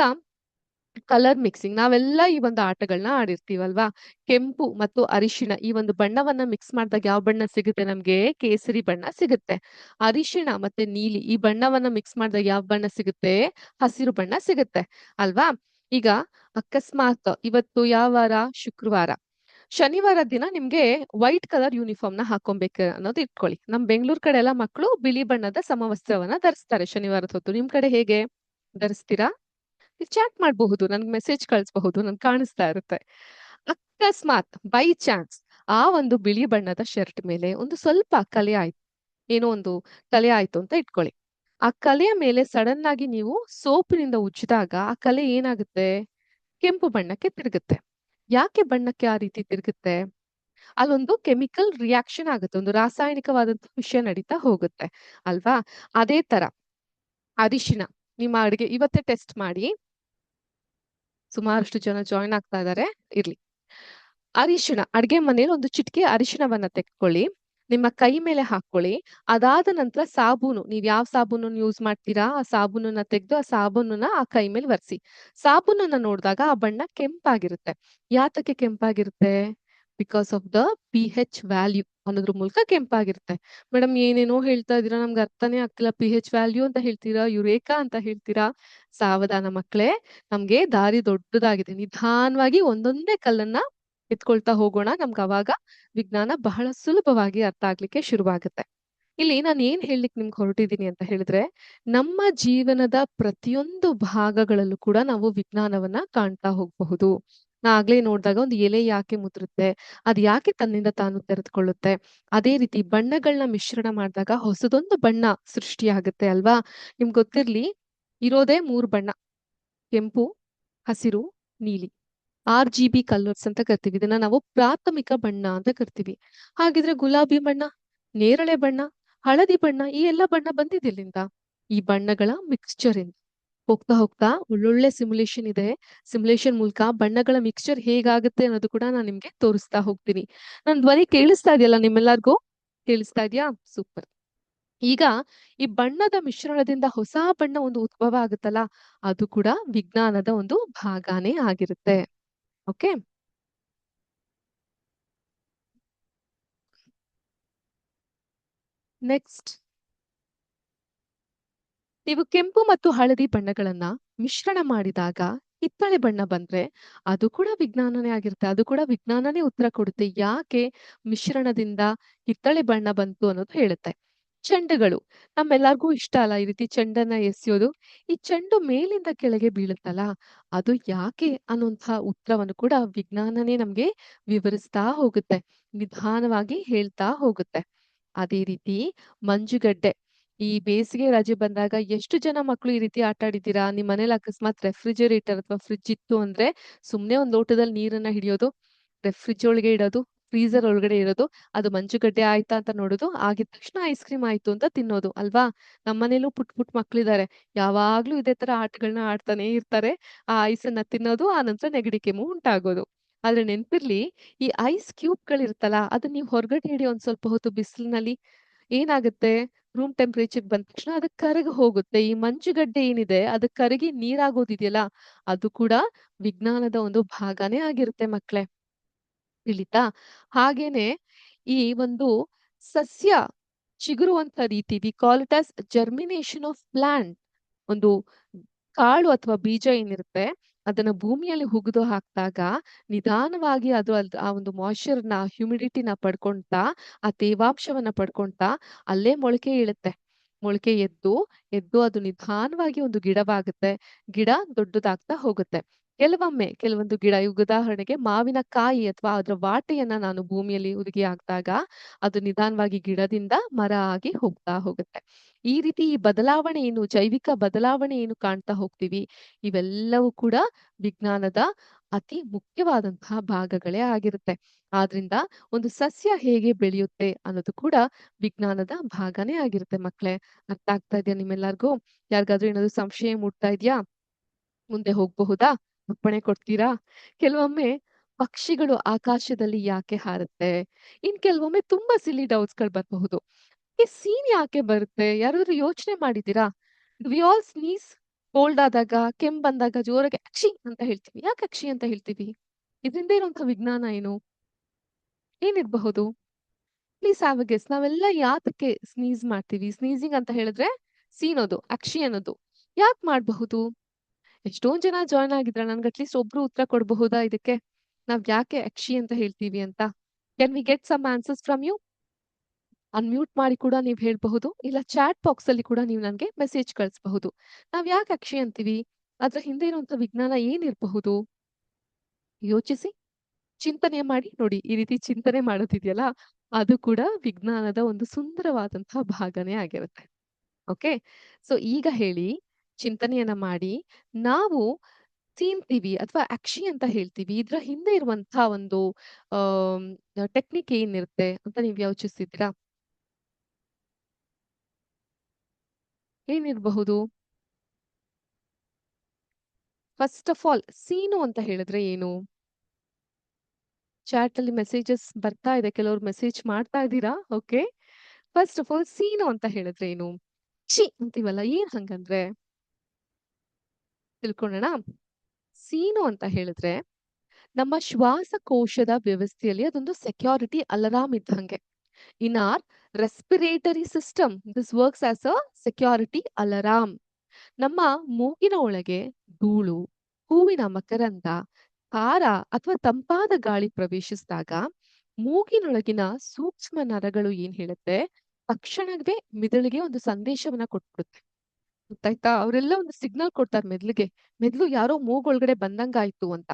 ಕಲರ್ ಮಿಕ್ಸಿಂಗ್ ನಾವೆಲ್ಲ ಈ ಒಂದು ಆಟಗಳನ್ನ ಆಡಿರ್ತೀವಲ್ವಾ? ಕೆಂಪು ಮತ್ತು ಅರಿಶಿಣ ಈ ಒಂದು ಬಣ್ಣವನ್ನ ಮಿಕ್ಸ್ ಮಾಡಿದಾಗ ಯಾವ ಬಣ್ಣ ಸಿಗುತ್ತೆ ನಮ್ಗೆ? ಕೇಸರಿ ಬಣ್ಣ ಸಿಗುತ್ತೆ. ಅರಿಶಿಣ ಮತ್ತೆ ನೀಲಿ ಈ ಬಣ್ಣವನ್ನ ಮಿಕ್ಸ್ ಮಾಡಿದಾಗ ಯಾವ ಬಣ್ಣ ಸಿಗುತ್ತೆ? ಹಸಿರು ಬಣ್ಣ ಸಿಗುತ್ತೆ ಅಲ್ವಾ? ಈಗ ಅಕಸ್ಮಾತ್ ಇವತ್ತು ಯಾವ ವಾರ? ಶುಕ್ರವಾರ. ಶನಿವಾರ ದಿನ ನಿಮ್ಗೆ ವೈಟ್ ಕಲರ್ ಯೂನಿಫಾರ್ಮ್ ನ ಹಾಕೊಬೇಕು ಅನ್ನೋದು ಇಟ್ಕೊಳ್ಳಿ. ನಮ್ ಬೆಂಗಳೂರು ಕಡೆ ಎಲ್ಲ ಮಕ್ಕಳು ಬಿಳಿ ಬಣ್ಣದ ಸಮವಸ್ತ್ರವನ್ನ ಧರಿಸ್ತಾರೆ ಶನಿವಾರದ ಹೊತ್ತು. ನಿಮ್ ಕಡೆ ಹೇಗೆ ಧರಿಸ್ತೀರಾ? ಚಾಟ್ ಮಾಡಬಹುದು, ನನ್ಗೆ ಮೆಸೇಜ್ ಕಳಿಸಬಹುದು, ನನ್ಗೆ ಕಾಣಿಸ್ತಾ ಇರುತ್ತೆ. ಅಕಸ್ಮಾತ್ ಬೈ ಚಾನ್ಸ್ ಆ ಒಂದು ಬಿಳಿ ಬಣ್ಣದ ಶರ್ಟ್ ಮೇಲೆ ಒಂದು ಸ್ವಲ್ಪ ಕಲೆ ಆಯ್ತು, ಏನೋ ಒಂದು ಕಲೆ ಆಯ್ತು ಅಂತ ಇಟ್ಕೊಳ್ಳಿ. ಆ ಕಲೆಯ ಮೇಲೆ ಸಡನ್ ಆಗಿ ನೀವು ಸೋಪಿನಿಂದ ಉಜ್ಜಿದಾಗ ಆ ಕಲೆ ಏನಾಗುತ್ತೆ? ಕೆಂಪು ಬಣ್ಣಕ್ಕೆ ತಿರುಗುತ್ತೆ. ಯಾಕೆ ಬಣ್ಣಕ್ಕೆ ಆ ರೀತಿ ತಿರುಗುತ್ತೆ? ಅಲ್ಲೊಂದು ಕೆಮಿಕಲ್ ರಿಯಾಕ್ಷನ್ ಆಗುತ್ತೆ, ಒಂದು ರಾಸಾಯನಿಕವಾದಂತ ವಿಷಯ ನಡೀತಾ ಹೋಗುತ್ತೆ ಅಲ್ವಾ? ಅದೇ ತರ ಅರಿಶಿನ ನಿಮ್ಮ ಅಡಿಗೆ ಇವತ್ತೇ ಟೆಸ್ಟ್ ಮಾಡಿ. ಸುಮಾರಷ್ಟು ಜನ ಜಾಯಿನ್ ಆಗ್ತಾ ಇದ್ದಾರೆ, ಇರ್ಲಿ. ಅರಿಶಿಣ ಅಡ್ಗೆ ಮನೇಲಿ ಒಂದು ಚಿಟಿಕೆ ಅರಿಶಿಣವನ್ನ ತೆಗೆದುಕೊಳ್ಳಿ, ನಿಮ್ಮ ಕೈ ಮೇಲೆ ಹಾಕೊಳ್ಳಿ. ಅದಾದ ನಂತರ ಸಾಬೂನು, ನೀವ್ ಯಾವ ಸಾಬೂನನ್ನು ಯೂಸ್ ಮಾಡ್ತೀರಾ ಆ ಸಾಬೂನನ್ನ ತೆಗೆದು ಆ ಸಾಬೂನನ್ನ ಆ ಕೈ ಮೇಲೆ ಒರೆಸಿ. ಸಾಬೂನನ್ನ ನೋಡಿದಾಗ ಆ ಬಣ್ಣ ಕೆಂಪಾಗಿರುತ್ತೆ. ಯಾತಕ್ಕೆ ಕೆಂಪಾಗಿರುತ್ತೆ? Because of the pH value ಅನ್ನೋದ್ರ ಮೂಲಕ ಕೆಂಪಾಗಿರುತ್ತೆ. ಮೇಡಮ್ ಏನೇನೋ ಹೇಳ್ತಾ ಇದೀರಾ, ನಮ್ಗೆ ಅರ್ಥನೇ ಆಗ್ತಿಲ್ಲ. pH ವ್ಯಾಲ್ಯೂ ಅಂತ ಹೇಳ್ತೀರಾ, ಯುರೇಕಾ ಅಂತ ಹೇಳ್ತೀರಾ. ಸಾವಧಾನ ಮಕ್ಕಳೇ, ನಮ್ಗೆ ದಾರಿ ದೊಡ್ಡದಾಗಿದೆ. ನಿಧಾನವಾಗಿ ಒಂದೊಂದೇ ಕಲ್ಲನ್ನ ಎತ್ಕೊಳ್ತಾ ಹೋಗೋಣ. ನಮ್ಗೆ ಅವಾಗ ವಿಜ್ಞಾನ ಬಹಳ ಸುಲಭವಾಗಿ ಅರ್ಥ ಆಗ್ಲಿಕ್ಕೆ ಶುರುವಾಗುತ್ತೆ. ಇಲ್ಲಿ ನಾನು ಏನ್ ಹೇಳಲಿಕ್ಕೆ ನಿಮ್ಗೆ ಹೊರಟಿದ್ದೀನಿ ಅಂತ ಹೇಳಿದ್ರೆ, ನಮ್ಮ ಜೀವನದ ಪ್ರತಿಯೊಂದು ಭಾಗಗಳಲ್ಲೂ ಕೂಡ ನಾವು ವಿಜ್ಞಾನವನ್ನ ಕಾಣ್ತಾ ಹೋಗಬಹುದು. ನಾ ಆಗ್ಲೇ ನೋಡಿದಾಗ ಒಂದು ಎಲೆ ಯಾಕೆ ಮುದುರುತ್ತೆ, ಅದ್ ಯಾಕೆ ತನ್ನಿಂದ ತಾನು ತೆರೆದುಕೊಳ್ಳುತ್ತೆ, ಅದೇ ರೀತಿ ಬಣ್ಣಗಳನ್ನ ಮಿಶ್ರಣ ಮಾಡಿದಾಗ ಹೊಸದೊಂದು ಬಣ್ಣ ಸೃಷ್ಟಿಯಾಗುತ್ತೆ ಅಲ್ವಾ? ನಿಮ್ಗೆ ಗೊತ್ತಿರ್ಲಿ, ಇರೋದೇ 3 ಬಣ್ಣ: ಕೆಂಪು, ಹಸಿರು, ನೀಲಿ. RGB ಕಲರ್ಸ್ ಅಂತ ಕರಿತೀವಿ. ಇದನ್ನ ನಾವು ಪ್ರಾಥಮಿಕ ಬಣ್ಣ ಅಂತ ಕರಿತೀವಿ. ಹಾಗಿದ್ರೆ ಗುಲಾಬಿ ಬಣ್ಣ, ನೇರಳೆ ಬಣ್ಣ, ಹಳದಿ ಬಣ್ಣ, ಈ ಎಲ್ಲ ಬಣ್ಣ ಬಂದಿದೆಲ್ಲಿಂದ? ಈ ಬಣ್ಣಗಳ ಮಿಕ್ಸ್ಚರ್ ಇಂದ. ಹೋಗ್ತಾ ಹೋಗ್ತಾ ಒಳ್ಳೊಳ್ಳೆ ಸಿಮ್ಯುಲೇಷನ್ ಇದೆ. ಸಿಮ್ಯುಲೇಷನ್ ಮೂಲಕ ಬಣ್ಣಗಳ ಮಿಕ್ಸ್ಚರ್ ಹೇಗಾಗುತ್ತೆ ಅನ್ನೋದು ಕೂಡ ನಾನು ನಿಮ್ಗೆ ತೋರಿಸ್ತಾ ಹೋಗ್ತೀನಿ. ನನ್ ಧ್ವನಿ ಕೇಳಿಸ್ತಾ ಇದೆಯಲ್ಲ ನಿಮ್ಮೆಲ್ಲರಿಗೂ? ಕೇಳಿಸ್ತಾ ಇದೆಯಾ? ಸೂಪರ್. ಈಗ ಈ ಬಣ್ಣದ ಮಿಶ್ರಣದಿಂದ ಹೊಸ ಬಣ್ಣ ಒಂದು ಉದ್ಭವ ಆಗುತ್ತಲ್ಲ, ಅದು ಕೂಡ ವಿಜ್ಞಾನದ ಒಂದು ಭಾಗನೇ ಆಗಿರುತ್ತೆ. ಓಕೆ. ನೆಕ್ಸ್ಟ್, ನೀವು ಕೆಂಪು ಮತ್ತು ಹಳದಿ ಬಣ್ಣಗಳನ್ನ ಮಿಶ್ರಣ ಮಾಡಿದಾಗ ಕಿತ್ತಳೆ ಬಣ್ಣ ಬಂದ್ರೆ ಅದು ಕೂಡ ವಿಜ್ಞಾನನೇ ಆಗಿರುತ್ತೆ. ಅದು ಕೂಡ ವಿಜ್ಞಾನನೇ ಉತ್ತರ ಕೊಡುತ್ತೆ. ಯಾಕೆ ಮಿಶ್ರಣದಿಂದ ಕಿತ್ತಳೆ ಬಣ್ಣ ಬಂತು ಅನ್ನೋದು ಹೇಳುತ್ತೆ. ಚೆಂಡುಗಳು ನಮ್ಮೆಲ್ಲರಿಗೂ ಇಷ್ಟ ಅಲ್ಲ ಈ ರೀತಿ ಚೆಂಡನ್ನ ಎಸೆಯೋದು. ಈ ಚೆಂಡು ಮೇಲಿಂದ ಕೆಳಗೆ ಬೀಳುತ್ತಲ್ಲ, ಅದು ಯಾಕೆ ಅನ್ನುವಂತಹ ಉತ್ತರವನ್ನು ಕೂಡ ವಿಜ್ಞಾನನೇ ನಮ್ಗೆ ವಿವರಿಸ್ತಾ ಹೋಗುತ್ತೆ, ನಿಧಾನವಾಗಿ ಹೇಳ್ತಾ ಹೋಗುತ್ತೆ. ಅದೇ ರೀತಿ ಮಂಜುಗಡ್ಡೆ, ಈ ಬೇಸಿಗೆ ರಜೆ ಬಂದಾಗ ಎಷ್ಟು ಜನ ಮಕ್ಳು ಈ ರೀತಿ ಆಟ ಆಡಿದ್ದೀರಾ? ನಿಮ್ ಮನೇಲಿ ಅಕಸ್ಮಾತ್ ರೆಫ್ರಿಜರೇಟರ್ ಅಥವಾ ಫ್ರಿಡ್ಜ್ ಇತ್ತು ಅಂದ್ರೆ ಸುಮ್ನೆ ಒಂದ್ ಲೋಟದಲ್ಲಿ ನೀರನ್ನ ಹಿಡಿಯೋದು, ರೆಫ್ರಿಜ್ ಒಳಗೆ ಇಡೋದು, ಫ್ರೀಸರ್ ಒಳಗಡೆ ಇರೋದು, ಅದು ಮಂಜುಗಡ್ಡೆ ಆಯ್ತಾ ಅಂತ ನೋಡೋದು, ಆಗಿದ ತಕ್ಷಣ ಐಸ್ ಕ್ರೀಮ್ ಆಯ್ತು ಅಂತ ತಿನ್ನೋದು ಅಲ್ವಾ? ನಮ್ಮನೇಲೂ ಪುಟ್ ಪುಟ್ ಮಕ್ಳಿದ್ದಾರೆ, ಯಾವಾಗ್ಲೂ ಇದೇ ತರ ಆಟಗಳನ್ನ ಆಡ್ತಾನೆ ಇರ್ತಾರೆ. ಆ ಐಸನ್ನ ತಿನ್ನೋದು, ಆ ನಂತರ ನೆಗಡಿ ಕೆಮ್ಮು ಉಂಟಾಗೋದು. ಆದ್ರೆ ನೆನ್ಪಿರ್ಲಿ, ಈ ಐಸ್ ಕ್ಯೂಬ್ಗಳಿರುತ್ತಲ್ಲ ಅದನ್ನ ನೀವು ಹೊರಗಡೆ ಇಡಿ ಒಂದ್ ಸ್ವಲ್ಪ ಹೊತ್ತು ಬಿಸಿಲಿನಲ್ಲಿ, ಏನಾಗುತ್ತೆ? ರೂಮ್ ಟೆಂಪರೇಚರ್ ಬಂದ ತಕ್ಷಣ ಅದು ಕರಗಿ ಹೋಗುತ್ತೆ. ಈ ಮಂಜುಗಡ್ಡೆ ಏನಿದೆ ಅದು ಕರಗಿ ನೀರಾಗೋದಿದೆಯಲ್ಲ, ಅದು ಕೂಡ ವಿಜ್ಞಾನದ ಒಂದು ಭಾಗನೇ ಆಗಿರುತ್ತೆ ಮಕ್ಳೇ. ತಿಳಿತಾ? ಹಾಗೇನೆ ಈ ಒಂದು ಸಸ್ಯ ಚಿಗುರುವಂತ ರೀತಿ, we call it as germination of plant. ಒಂದು ಕಾಳು ಅಥವಾ ಬೀಜ ಏನಿರುತ್ತೆ ಅದನ್ನ ಭೂಮಿಯಲ್ಲಿ ಹುಗಿದು ಹಾಕಿದಾಗ ನಿಧಾನವಾಗಿ ಅದು ಆ ಒಂದು ಮಾಯ್ಶ್ಚರ್ನ, ಹ್ಯುಮಿಡಿಟಿನ ಪಡ್ಕೊಂತಾ, ಆ ತೇವಾಂಶವನ್ನ ಪಡ್ಕೊಂತಾ ಅಲ್ಲೇ ಮೊಳಕೆ ಇಳುತ್ತೆ. ಮೊಳಕೆ ಎದ್ದು ಅದು ನಿಧಾನವಾಗಿ ಒಂದು ಗಿಡವಾಗುತ್ತೆ. ಗಿಡ ದೊಡ್ಡದಾಗ್ತಾ ಹೋಗುತ್ತೆ. ಕೆಲವೊಂದು ಗಿಡ ಈಗ ಉದಾಹರಣೆಗೆ ಮಾವಿನಕಾಯಿ ಅಥವಾ ಅದರ ವಾಟೆಯನ್ನ ನಾನು ಭೂಮಿಯಲ್ಲಿ ಹುದುಗಿ ಹಾಕ್ದಾಗ ಅದು ನಿಧಾನವಾಗಿ ಗಿಡದಿಂದ ಮರ ಆಗಿ ಹೋಗ್ತಾ ಹೋಗುತ್ತೆ. ಈ ರೀತಿ ಈ ಬದಲಾವಣೆ ಏನು ಜೈವಿಕ ಬದಲಾವಣೆ ಏನು ಕಾಣ್ತಾ ಹೋಗ್ತೀವಿ, ಇವೆಲ್ಲವೂ ಕೂಡ ವಿಜ್ಞಾನದ ಅತಿ ಮುಖ್ಯವಾದಂತಹ ಭಾಗಗಳೇ ಆಗಿರುತ್ತೆ. ಆದ್ರಿಂದ ಒಂದು ಸಸ್ಯ ಹೇಗೆ ಬೆಳೆಯುತ್ತೆ ಅನ್ನೋದು ಕೂಡ ವಿಜ್ಞಾನದ ಭಾಗನೇ ಆಗಿರುತ್ತೆ ಮಕ್ಳೇ. ಅರ್ಥ ಆಗ್ತಾ ಇದೆಯಾ ನಿಮ್ಮೆಲ್ಲರಿಗೂ? ಯಾರಿಗಾದ್ರೂ ಏನಾದ್ರು ಸಂಶಯ ಮೂಡ್ತಾ ಇದ್ಯಾ? ಮುಂದೆ ಹೋಗ್ಬಹುದಾ? ಅಪ್ಪಣೆ ಕೊಡ್ತೀರಾ? ಕೆಲವೊಮ್ಮೆ ಪಕ್ಷಿಗಳು ಆಕಾಶದಲ್ಲಿ ಯಾಕೆ ಹಾರುತ್ತೆ? ಇನ್ ಕೆಲವೊಮ್ಮೆ ತುಂಬಾ ಸಿಲ್ಲಿ ಡೌಟ್ಸ್‌ಗಳು ಬರಬಹುದು. ಈ ಸೀನ್ ಯಾಕೆ ಬರುತ್ತೆ? ಯಾರಾದ್ರೂ ಯೋಚನೆ ಮಾಡಿದ್ದೀರಾ? ವಿ ಆಲ್ ಸ್ನೀಸ್ ಕೋಲ್ಡ್ ಆದಾಗ, ಕೆಮ್ಮು ಬಂದಾಗ ಜೋರಾಗಿ ಅಕ್ಷಿ ಅಂತ ಹೇಳ್ತೀವಿ. ಯಾಕೆ ಅಕ್ಷಿ ಅಂತ ಹೇಳ್ತೀವಿ? ಇದ್ರಿಂದ ಇರುವಂತಹ ವಿಜ್ಞಾನ ಏನು? ಏನಿರಬಹುದು? Please have a guess. ನಾವೆಲ್ಲ ಯಾತಕ್ಕೆ ಸ್ನೀಸ್ ಮಾಡ್ತೀವಿ? ಸ್ನೀಸಿಂಗ್ ಅಂತ ಹೇಳಿದ್ರೆ ಸೀನೋದು, ಅಕ್ಷಿ ಅನ್ನೋದು. ಯಾಕ್ ಮಾಡಬಹುದು? ಎಷ್ಟೊಂದ್ ಜನ ಜಾಯ್ನ್ ಆಗಿದ್ರ ನನ್ಗೆ ಅಟ್ಲೀಸ್ಟ್ ಒಬ್ರು ಉತ್ತರ ಕೊಡಬಹುದಾ ಇದಕ್ಕೆ? ನಾವ್ ಯಾಕೆ ಅಕ್ಷಿ ಅಂತ ಹೇಳ್ತೀವಿ ಅಂತ? Can we get some answers from you? Unmute ಮಾಡಿ ಕೂಡ ನೀವ್ ಹೇಳ್ಬಹುದು. ಇಲ್ಲ ಚಾಟ್ ಬಾಕ್ಸ್ ಅಲ್ಲಿ ಕೂಡ ನೀವು ನನ್ಗೆ ಮೆಸೇಜ್ ಕಳಿಸಬಹುದು. ನಾವ್ ಯಾಕೆ ಅಕ್ಷಿ ಅಂತೀವಿ? ಅದ್ರ ಹಿಂದೆ ಇರುವಂತ ವಿಜ್ಞಾನ ಏನಿರಬಹುದು? ಯೋಚಿಸಿ, ಚಿಂತನೆ ಮಾಡಿ ನೋಡಿ. ಈ ರೀತಿ ಚಿಂತನೆ ಮಾಡೋದಿದೆಯಲ್ಲ, ಅದು ಕೂಡ ವಿಜ್ಞಾನದ ಒಂದು ಸುಂದರವಾದಂತಹ ಭಾಗನೇ ಆಗಿರುತ್ತೆ. ಓಕೆ. ಸೊ ಈಗ ಹೇಳಿ, ಚಿಂತನೆಯನ್ನ ಮಾಡಿ, ನಾವು ಸೀನ್ತೀವಿ ಅಥವಾ ಅಕ್ಷಿ ಅಂತ ಹೇಳ್ತೀವಿ. ಇದ್ರ ಹಿಂದೆ ಇರುವಂತಹ ಒಂದು ಆಹ್, ಟೆಕ್ನಿಕ್ ಏನಿರುತ್ತೆ ಅಂತ ನೀವ್ ಯೋಚಿಸ್ತಿದ್ದೀರಾ? ಏನಿರಬಹುದು? ಫಸ್ಟ್ ಆಫ್ ಆಲ್ ಸೀನು ಅಂತ ಹೇಳಿದ್ರೆ ಏನು? ಚಾಟ್ ಅಲ್ಲಿ ಮೆಸೇಜಸ್ ಬರ್ತಾ ಇದೆ. ಕೆಲವ್ರು ಮೆಸೇಜ್ ಮಾಡ್ತಾ ಇದ್ದೀರಾ. ಓಕೆ. ಫಸ್ಟ್ ಆಫ್ ಆಲ್ ಸೀನು ಅಂತ ಹೇಳಿದ್ರೆ ಏನು? ಛಿ ಅಂತೀವಲ್ಲ, ಏನ್ ಹಂಗಂದ್ರೆ? ತಿಳ್ಕೊಳ್ಳೋಣ. ಸೀನು ಅಂತ ಹೇಳಿದ್ರೆ ನಮ್ಮ ಶ್ವಾಸಕೋಶದ ವ್ಯವಸ್ಥೆಯಲ್ಲಿ ಅದೊಂದು ಸೆಕ್ಯೂರಿಟಿ ಅಲಾರಾಮ್ ಇದ್ದಂಗೆ. In our respiratory system this works as a security alarm. ನಮ್ಮ ಮೂಗಿನ ಒಳಗೆ ಧೂಳು, ಹೂವಿನ ಮಕರಂದ, ಖಾರ ಅಥವಾ ತಂಪಾದ ಗಾಳಿ ಪ್ರವೇಶಿಸಿದಾಗ ಮೂಗಿನೊಳಗಿನ ಸೂಕ್ಷ್ಮ ನರಗಳು ಏನ್ ಹೇಳುತ್ತೆ, ತಕ್ಷಣವೇ ಮಿದುಳಿಗೆ ಒಂದು ಸಂದೇಶವನ್ನ ಕೊಟ್ಬಿಡುತ್ತೆ. ಗೊತ್ತಾಯ್ತಾ? ಅವರೆಲ್ಲ ಒಂದು ಸಿಗ್ನಲ್ ಕೊಡ್ತಾರೆ ಮೆದ್ಳಿಗೆ. ಮೆದ್ಳು ಯಾರೋ ಮೂಗೊಳಗಡೆ ಬಂದಂಗಾಯ್ತು ಅಂತ.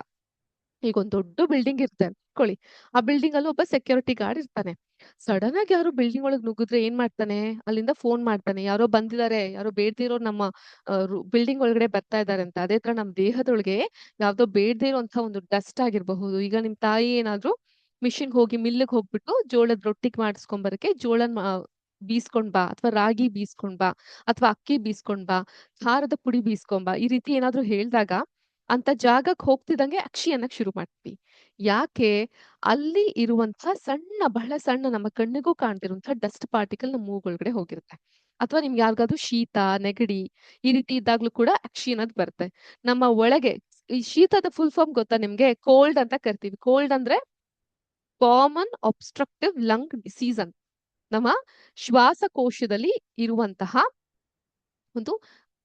ಈಗ ಒಂದ್ ದೊಡ್ಡ ಬಿಲ್ಡಿಂಗ್ ಇರುತ್ತೆ ಅನ್ಕೊಳ್ಳಿ. ಆ ಬಿಲ್ಡಿಂಗ್ ಅಲ್ಲಿ ಒಬ್ಬ ಸೆಕ್ಯೂರಿಟಿ ಗಾರ್ಡ್ ಇರ್ತಾನೆ. ಸಡನ್ ಆಗಿ ಯಾರೋ ಬಿಲ್ಡಿಂಗ್ ಒಳಗ್ ನುಗ್ಗಿದ್ರೆ ಏನ್ ಮಾಡ್ತಾನೆ? ಅಲ್ಲಿಂದ ಫೋನ್ ಮಾಡ್ತಾನೆ. ಯಾರೋ ಬಂದಿದ್ದಾರೆ, ಯಾರೋ ಬೇಡದೇ ಇರೋರು ನಮ್ಮ ಬಿಲ್ಡಿಂಗ್ ಒಳಗಡೆ ಬರ್ತಾ ಇದ್ದಾರೆ ಅಂತ. ಅದೇ ತರ ನಮ್ ದೇಹದೊಳಗೆ ಯಾವ್ದೋ ಬೇಡದೇ ಇರುವಂತಹ ಒಂದು ಡಸ್ಟ್ ಆಗಿರಬಹುದು. ಈಗ ನಿಮ್ ತಾಯಿ ಏನಾದ್ರು ಮಿಷಿನ್‌ಗೆ ಹೋಗಿ ಮಿಲ್‌ಗೆ ಹೋಗ್ಬಿಟ್ಟು ಜೋಳದ ರೊಟ್ಟಿಗೆ ಮಾಡಿಸ್ಕೊಂಡ್ ಬರಕ್ಕೆ ಜೋಳನ್ ಬೀಸ್ಕೊಂಡ್ ಬಾ ಅಥವಾ ರಾಗಿ ಬೀಸ್ಕೊಂಡ್ ಬಾ ಅಥವಾ ಅಕ್ಕಿ ಬೀಸ್ಕೊಂಡ್ ಬಾ, ಖಾರದ ಪುಡಿ ಬೀಸ್ಕೊಂಡ್ ಬಾ, ಈ ರೀತಿ ಏನಾದ್ರು ಹೇಳ್ದಾಗ ಅಂತ ಜಾಗಕ್ಕೆ ಹೋಗ್ತಿದ್ದಂಗೆ ಅಕ್ಷಿ ಅನ್ನಕ್ ಶುರು ಮಾಡ್ತೀವಿ. ಯಾಕೆ? ಅಲ್ಲಿ ಇರುವಂತಹ ಬಹಳ ಸಣ್ಣ ನಮ್ಮ ಕಣ್ಣಿಗೂ ಕಾಣ್ತಿರುವಂತಹ ಡಸ್ಟ್ ಪಾರ್ಟಿಕಲ್ ನಮ್ಮ ಮೂಗೊಳಗಡೆ ಹೋಗಿರುತ್ತೆ. ಅಥವಾ ನಿಮ್ಗೆ ಯಾರಿಗಾದ್ರೂ ಶೀತ, ನೆಗಡಿ ಈ ರೀತಿ ಇದ್ದಾಗ್ಲೂ ಕೂಡ ಅಕ್ಷಿ ಅನ್ನೋದು ಬರುತ್ತೆ. ನಮ್ಮ ಒಳಗೆ ಈ ಶೀತದ ಫುಲ್ ಫಾರ್ಮ್ ಗೊತ್ತಾ ನಿಮ್ಗೆ? ಕೋಲ್ಡ್ ಅಂತ ಕರಿತೀವಿ. ಕೋಲ್ಡ್ ಅಂದ್ರೆ ಕಾಮನ್ ಒಬ್ಸ್ಟ್ರಕ್ಟಿವ್ ಲಂಗ್ ಡಿಸೀಸ್ ಅಂತ. ನಮ್ಮ ಶ್ವಾಸಕೋಶದಲ್ಲಿ ಇರುವಂತಹ ಒಂದು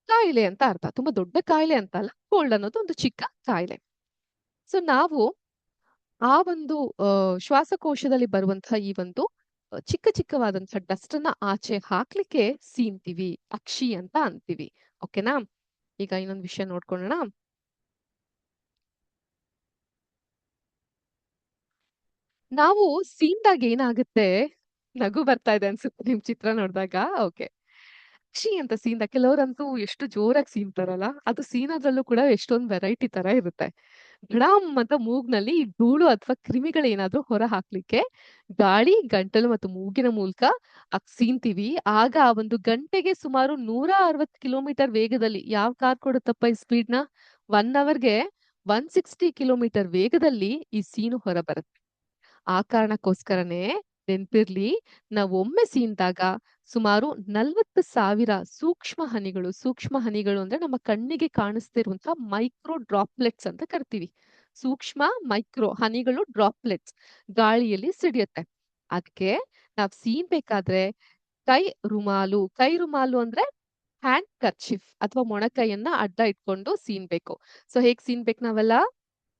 ಕಾಯಿಲೆ ಅಂತ ಅರ್ಥ. ತುಂಬಾ ದೊಡ್ಡ ಕಾಯಿಲೆ ಅಂತ ಅಲ್ಲ. ಕೋಲ್ಡ್ ಅನ್ನೋದು ಒಂದು ಚಿಕ್ಕ ಕಾಯಿಲೆ. ಸೊ ನಾವು ಆ ಒಂದು ಶ್ವಾಸಕೋಶದಲ್ಲಿ ಬರುವಂತಹ ಈ ಒಂದು ಚಿಕ್ಕವಾದಂತಹ ಡಸ್ಟ್ ಅನ್ನ ಆಚೆ ಹಾಕ್ಲಿಕ್ಕೆ ಸೀನ್ತೀವಿ. ಅಕ್ಷಿ ಅಂತ ಅಂತೀವಿ. ಓಕೆನಾ? ಈಗ ಇನ್ನೊಂದು ವಿಷಯ ನೋಡ್ಕೊಳ್ಳೋಣ. ನಾವು ಸೀನ್ದಾಗ ಏನಾಗುತ್ತೆ? ನಗು ಬರ್ತಾ ಇದೆ ಅನ್ಸುತ್ತೆ ನಿಮ್ ಚಿತ್ರ ನೋಡ್ದಾಗ. ಓಕೆ. ಕ್ಷಿ ಅಂತ ಸೀನ್ದಾಗ ಕೆಲವರಂತೂ ಎಷ್ಟು ಜೋರಾಗಿ ಸೀನ್ತಾರಲ್ಲ, ಅದು ಸೀನೋದ್ರಲ್ಲೂ ಕೂಡ ಎಷ್ಟೊಂದ್ ವೆರೈಟಿ ತರ ಇರುತ್ತೆ. ಢಡಾಮ್ ಅಂತ ಮೂಗ್ನಲ್ಲಿ ಈ ಧೂಳು ಅಥವಾ ಕ್ರಿಮಿಗಳೇನಾದ್ರೂ ಹೊರ ಹಾಕ್ಲಿಕ್ಕೆ ಗಾಳಿ, ಗಂಟಲು ಮತ್ತು ಮೂಗಿನ ಮೂಲಕ ಸೀನ್ತೀವಿ. ಆಗ ಆ ಒಂದು ಗಂಟೆಗೆ ಸುಮಾರು 160 ಕಿಲೋಮೀಟರ್ ವೇಗದಲ್ಲಿ ಯಾವ ಕಾರ್ ಕೊಡುತ್ತಪ್ಪ ಈ ಸ್ಪೀಡ್‌ನ? 1 ಅವರ್‌ಗೆ 160 ಕಿಲೋಮೀಟರ್ ವೇಗದಲ್ಲಿ ಈ ಸೀನು ಹೊರಬರುತ್ತೆ. ಆ ಕಾರಣಕ್ಕೋಸ್ಕರನೇ ನೆನ್ಪಿರ್ಲಿ, ನಾವೊಮ್ಮೆ ಸೀನ್ದಾಗ ಸುಮಾರು 40,000 ಸೂಕ್ಷ್ಮ ಹನಿಗಳು ಅಂದ್ರೆ ನಮ್ಮ ಕಣ್ಣಿಗೆ ಕಾಣಿಸ್ತಿರುವಂತಹ ಮೈಕ್ರೋ ಡ್ರಾಪ್ಲೆಟ್ಸ್ ಅಂತ ಕರಿತೀವಿ. ಸೂಕ್ಷ್ಮ ಮೈಕ್ರೋ ಹನಿಗಳು ಡ್ರಾಪ್ಲೆಟ್ಸ್ ಗಾಳಿಯಲ್ಲಿ ಸಿಡಿಯುತ್ತೆ. ಅದಕ್ಕೆ ನಾವ್ ಸೀನ್ಬೇಕಾದ್ರೆ ಕೈ ರುಮಾಲು ಅಂದ್ರೆ ಹ್ಯಾಂಡ್ ಕರ್ಚಿಫ್ ಅಥವಾ ಮೊಣಕೈಯನ್ನ ಅಡ್ಡ ಇಟ್ಕೊಂಡು ಸೀನ್ಬೇಕು. ಸೊ ಹೇಗ್ ಸೀನ್ಬೇಕು ನಾವೆಲ್ಲ?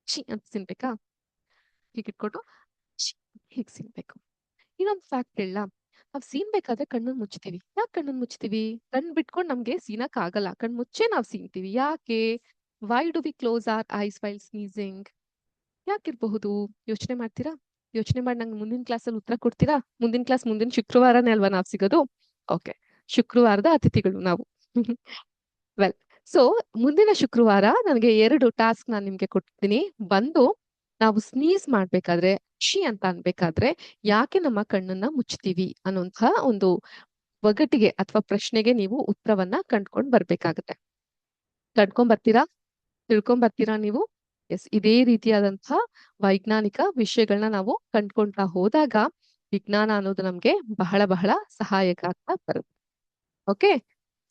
ಛಿ ಅಂತ ಸೀನ್ಬೇಕಾ? ಹೀಗಿಟ್ಕೊಂಡು ಛಿ ಹೀಗ್ ಸೀನ್ಬೇಕು. ಇನ್ನೊಂದು ಫ್ಯಾಕ್ಟ್ ಹೇಳಲಾ? ನಾವ್ ಸೀನ್ ಬೇಕಾದ್ರೆ ಕಣ್ಣನ್ ಮುಚ್ತೀವಿ. ಯಾಕೆ ಕಣ್ಣನ್ ಮುಚ್ತೀವಿ? ಕಣ್ ಬಿಟ್ಕೊಂಡ್ ನಮ್ಗೆ ಸೀನಕ್ ಆಗಲ್ಲ. ಕಣ್ ಮುಚ್ಚೆ ನಾವ್ ಸೀನ್ತೀವಿ. ಯಾಕೆ? Why do we close our eyes while sneezing? ಯಾಕಿರ್ಬಹುದು? ಯೋಚನೆ ಮಾಡ್ತೀರಾ? ಯೋಚನೆ ಮಾಡಿ ನಂಗೆ ಮುಂದಿನ ಕ್ಲಾಸಲ್ಲಿ ಉತ್ತರ ಕೊಡ್ತೀರಾ? ಮುಂದಿನ ಕ್ಲಾಸ್ ಮುಂದಿನ ಶುಕ್ರವಾರನೇ ಅಲ್ವಾ ನಾವ್ ಸಿಗೋದು? ಓಕೆ. ಶುಕ್ರವಾರದ ಅತಿಥಿಗಳು ನಾವು. ವೆಲ್, ಸೊ ಮುಂದಿನ ಶುಕ್ರವಾರ ನನಗೆ 2 ಟಾಸ್ಕ್ ನಾನು ನಿಮ್ಗೆ ಕೊಡ್ತೀನಿ. ಬಂದು ನಾವು ಸ್ನೀಸ್ ಮಾಡ್ಬೇಕಾದ್ರೆ, ಕ್ಷಿ ಅಂತ ಅನ್ಬೇಕಾದ್ರೆ ಯಾಕೆ ನಮ್ಮ ಕಣ್ಣನ್ನ ಮುಚ್ತೀವಿ ಅನ್ನೋಂತಹ ಒಂದು ಒಗಟಿಗೆ ಅಥವಾ ಪ್ರಶ್ನೆಗೆ ನೀವು ಉತ್ತರವನ್ನ ಕಂಡ್ಕೊಂಡ್ ಬರ್ಬೇಕಾಗತ್ತೆ. ಕಂಡ್ಕೊಂಡ್ ಬರ್ತೀರಾ? ತಿಳ್ಕೊಂಡ್ ಬರ್ತೀರಾ ನೀವು? ಎಸ್, ಇದೇ ರೀತಿಯಾದಂತಹ ವೈಜ್ಞಾನಿಕ ವಿಷಯಗಳನ್ನ ನಾವು ಕಂಡ್ಕೊಂತಾ ಹೋದಾಗ ವಿಜ್ಞಾನ ಅನ್ನೋದು ನಮ್ಗೆ ಬಹಳ ಬಹಳ ಸಹಾಯಕ ಆಗ್ತಾ ಬರುತ್ತೆ. ಓಕೆ.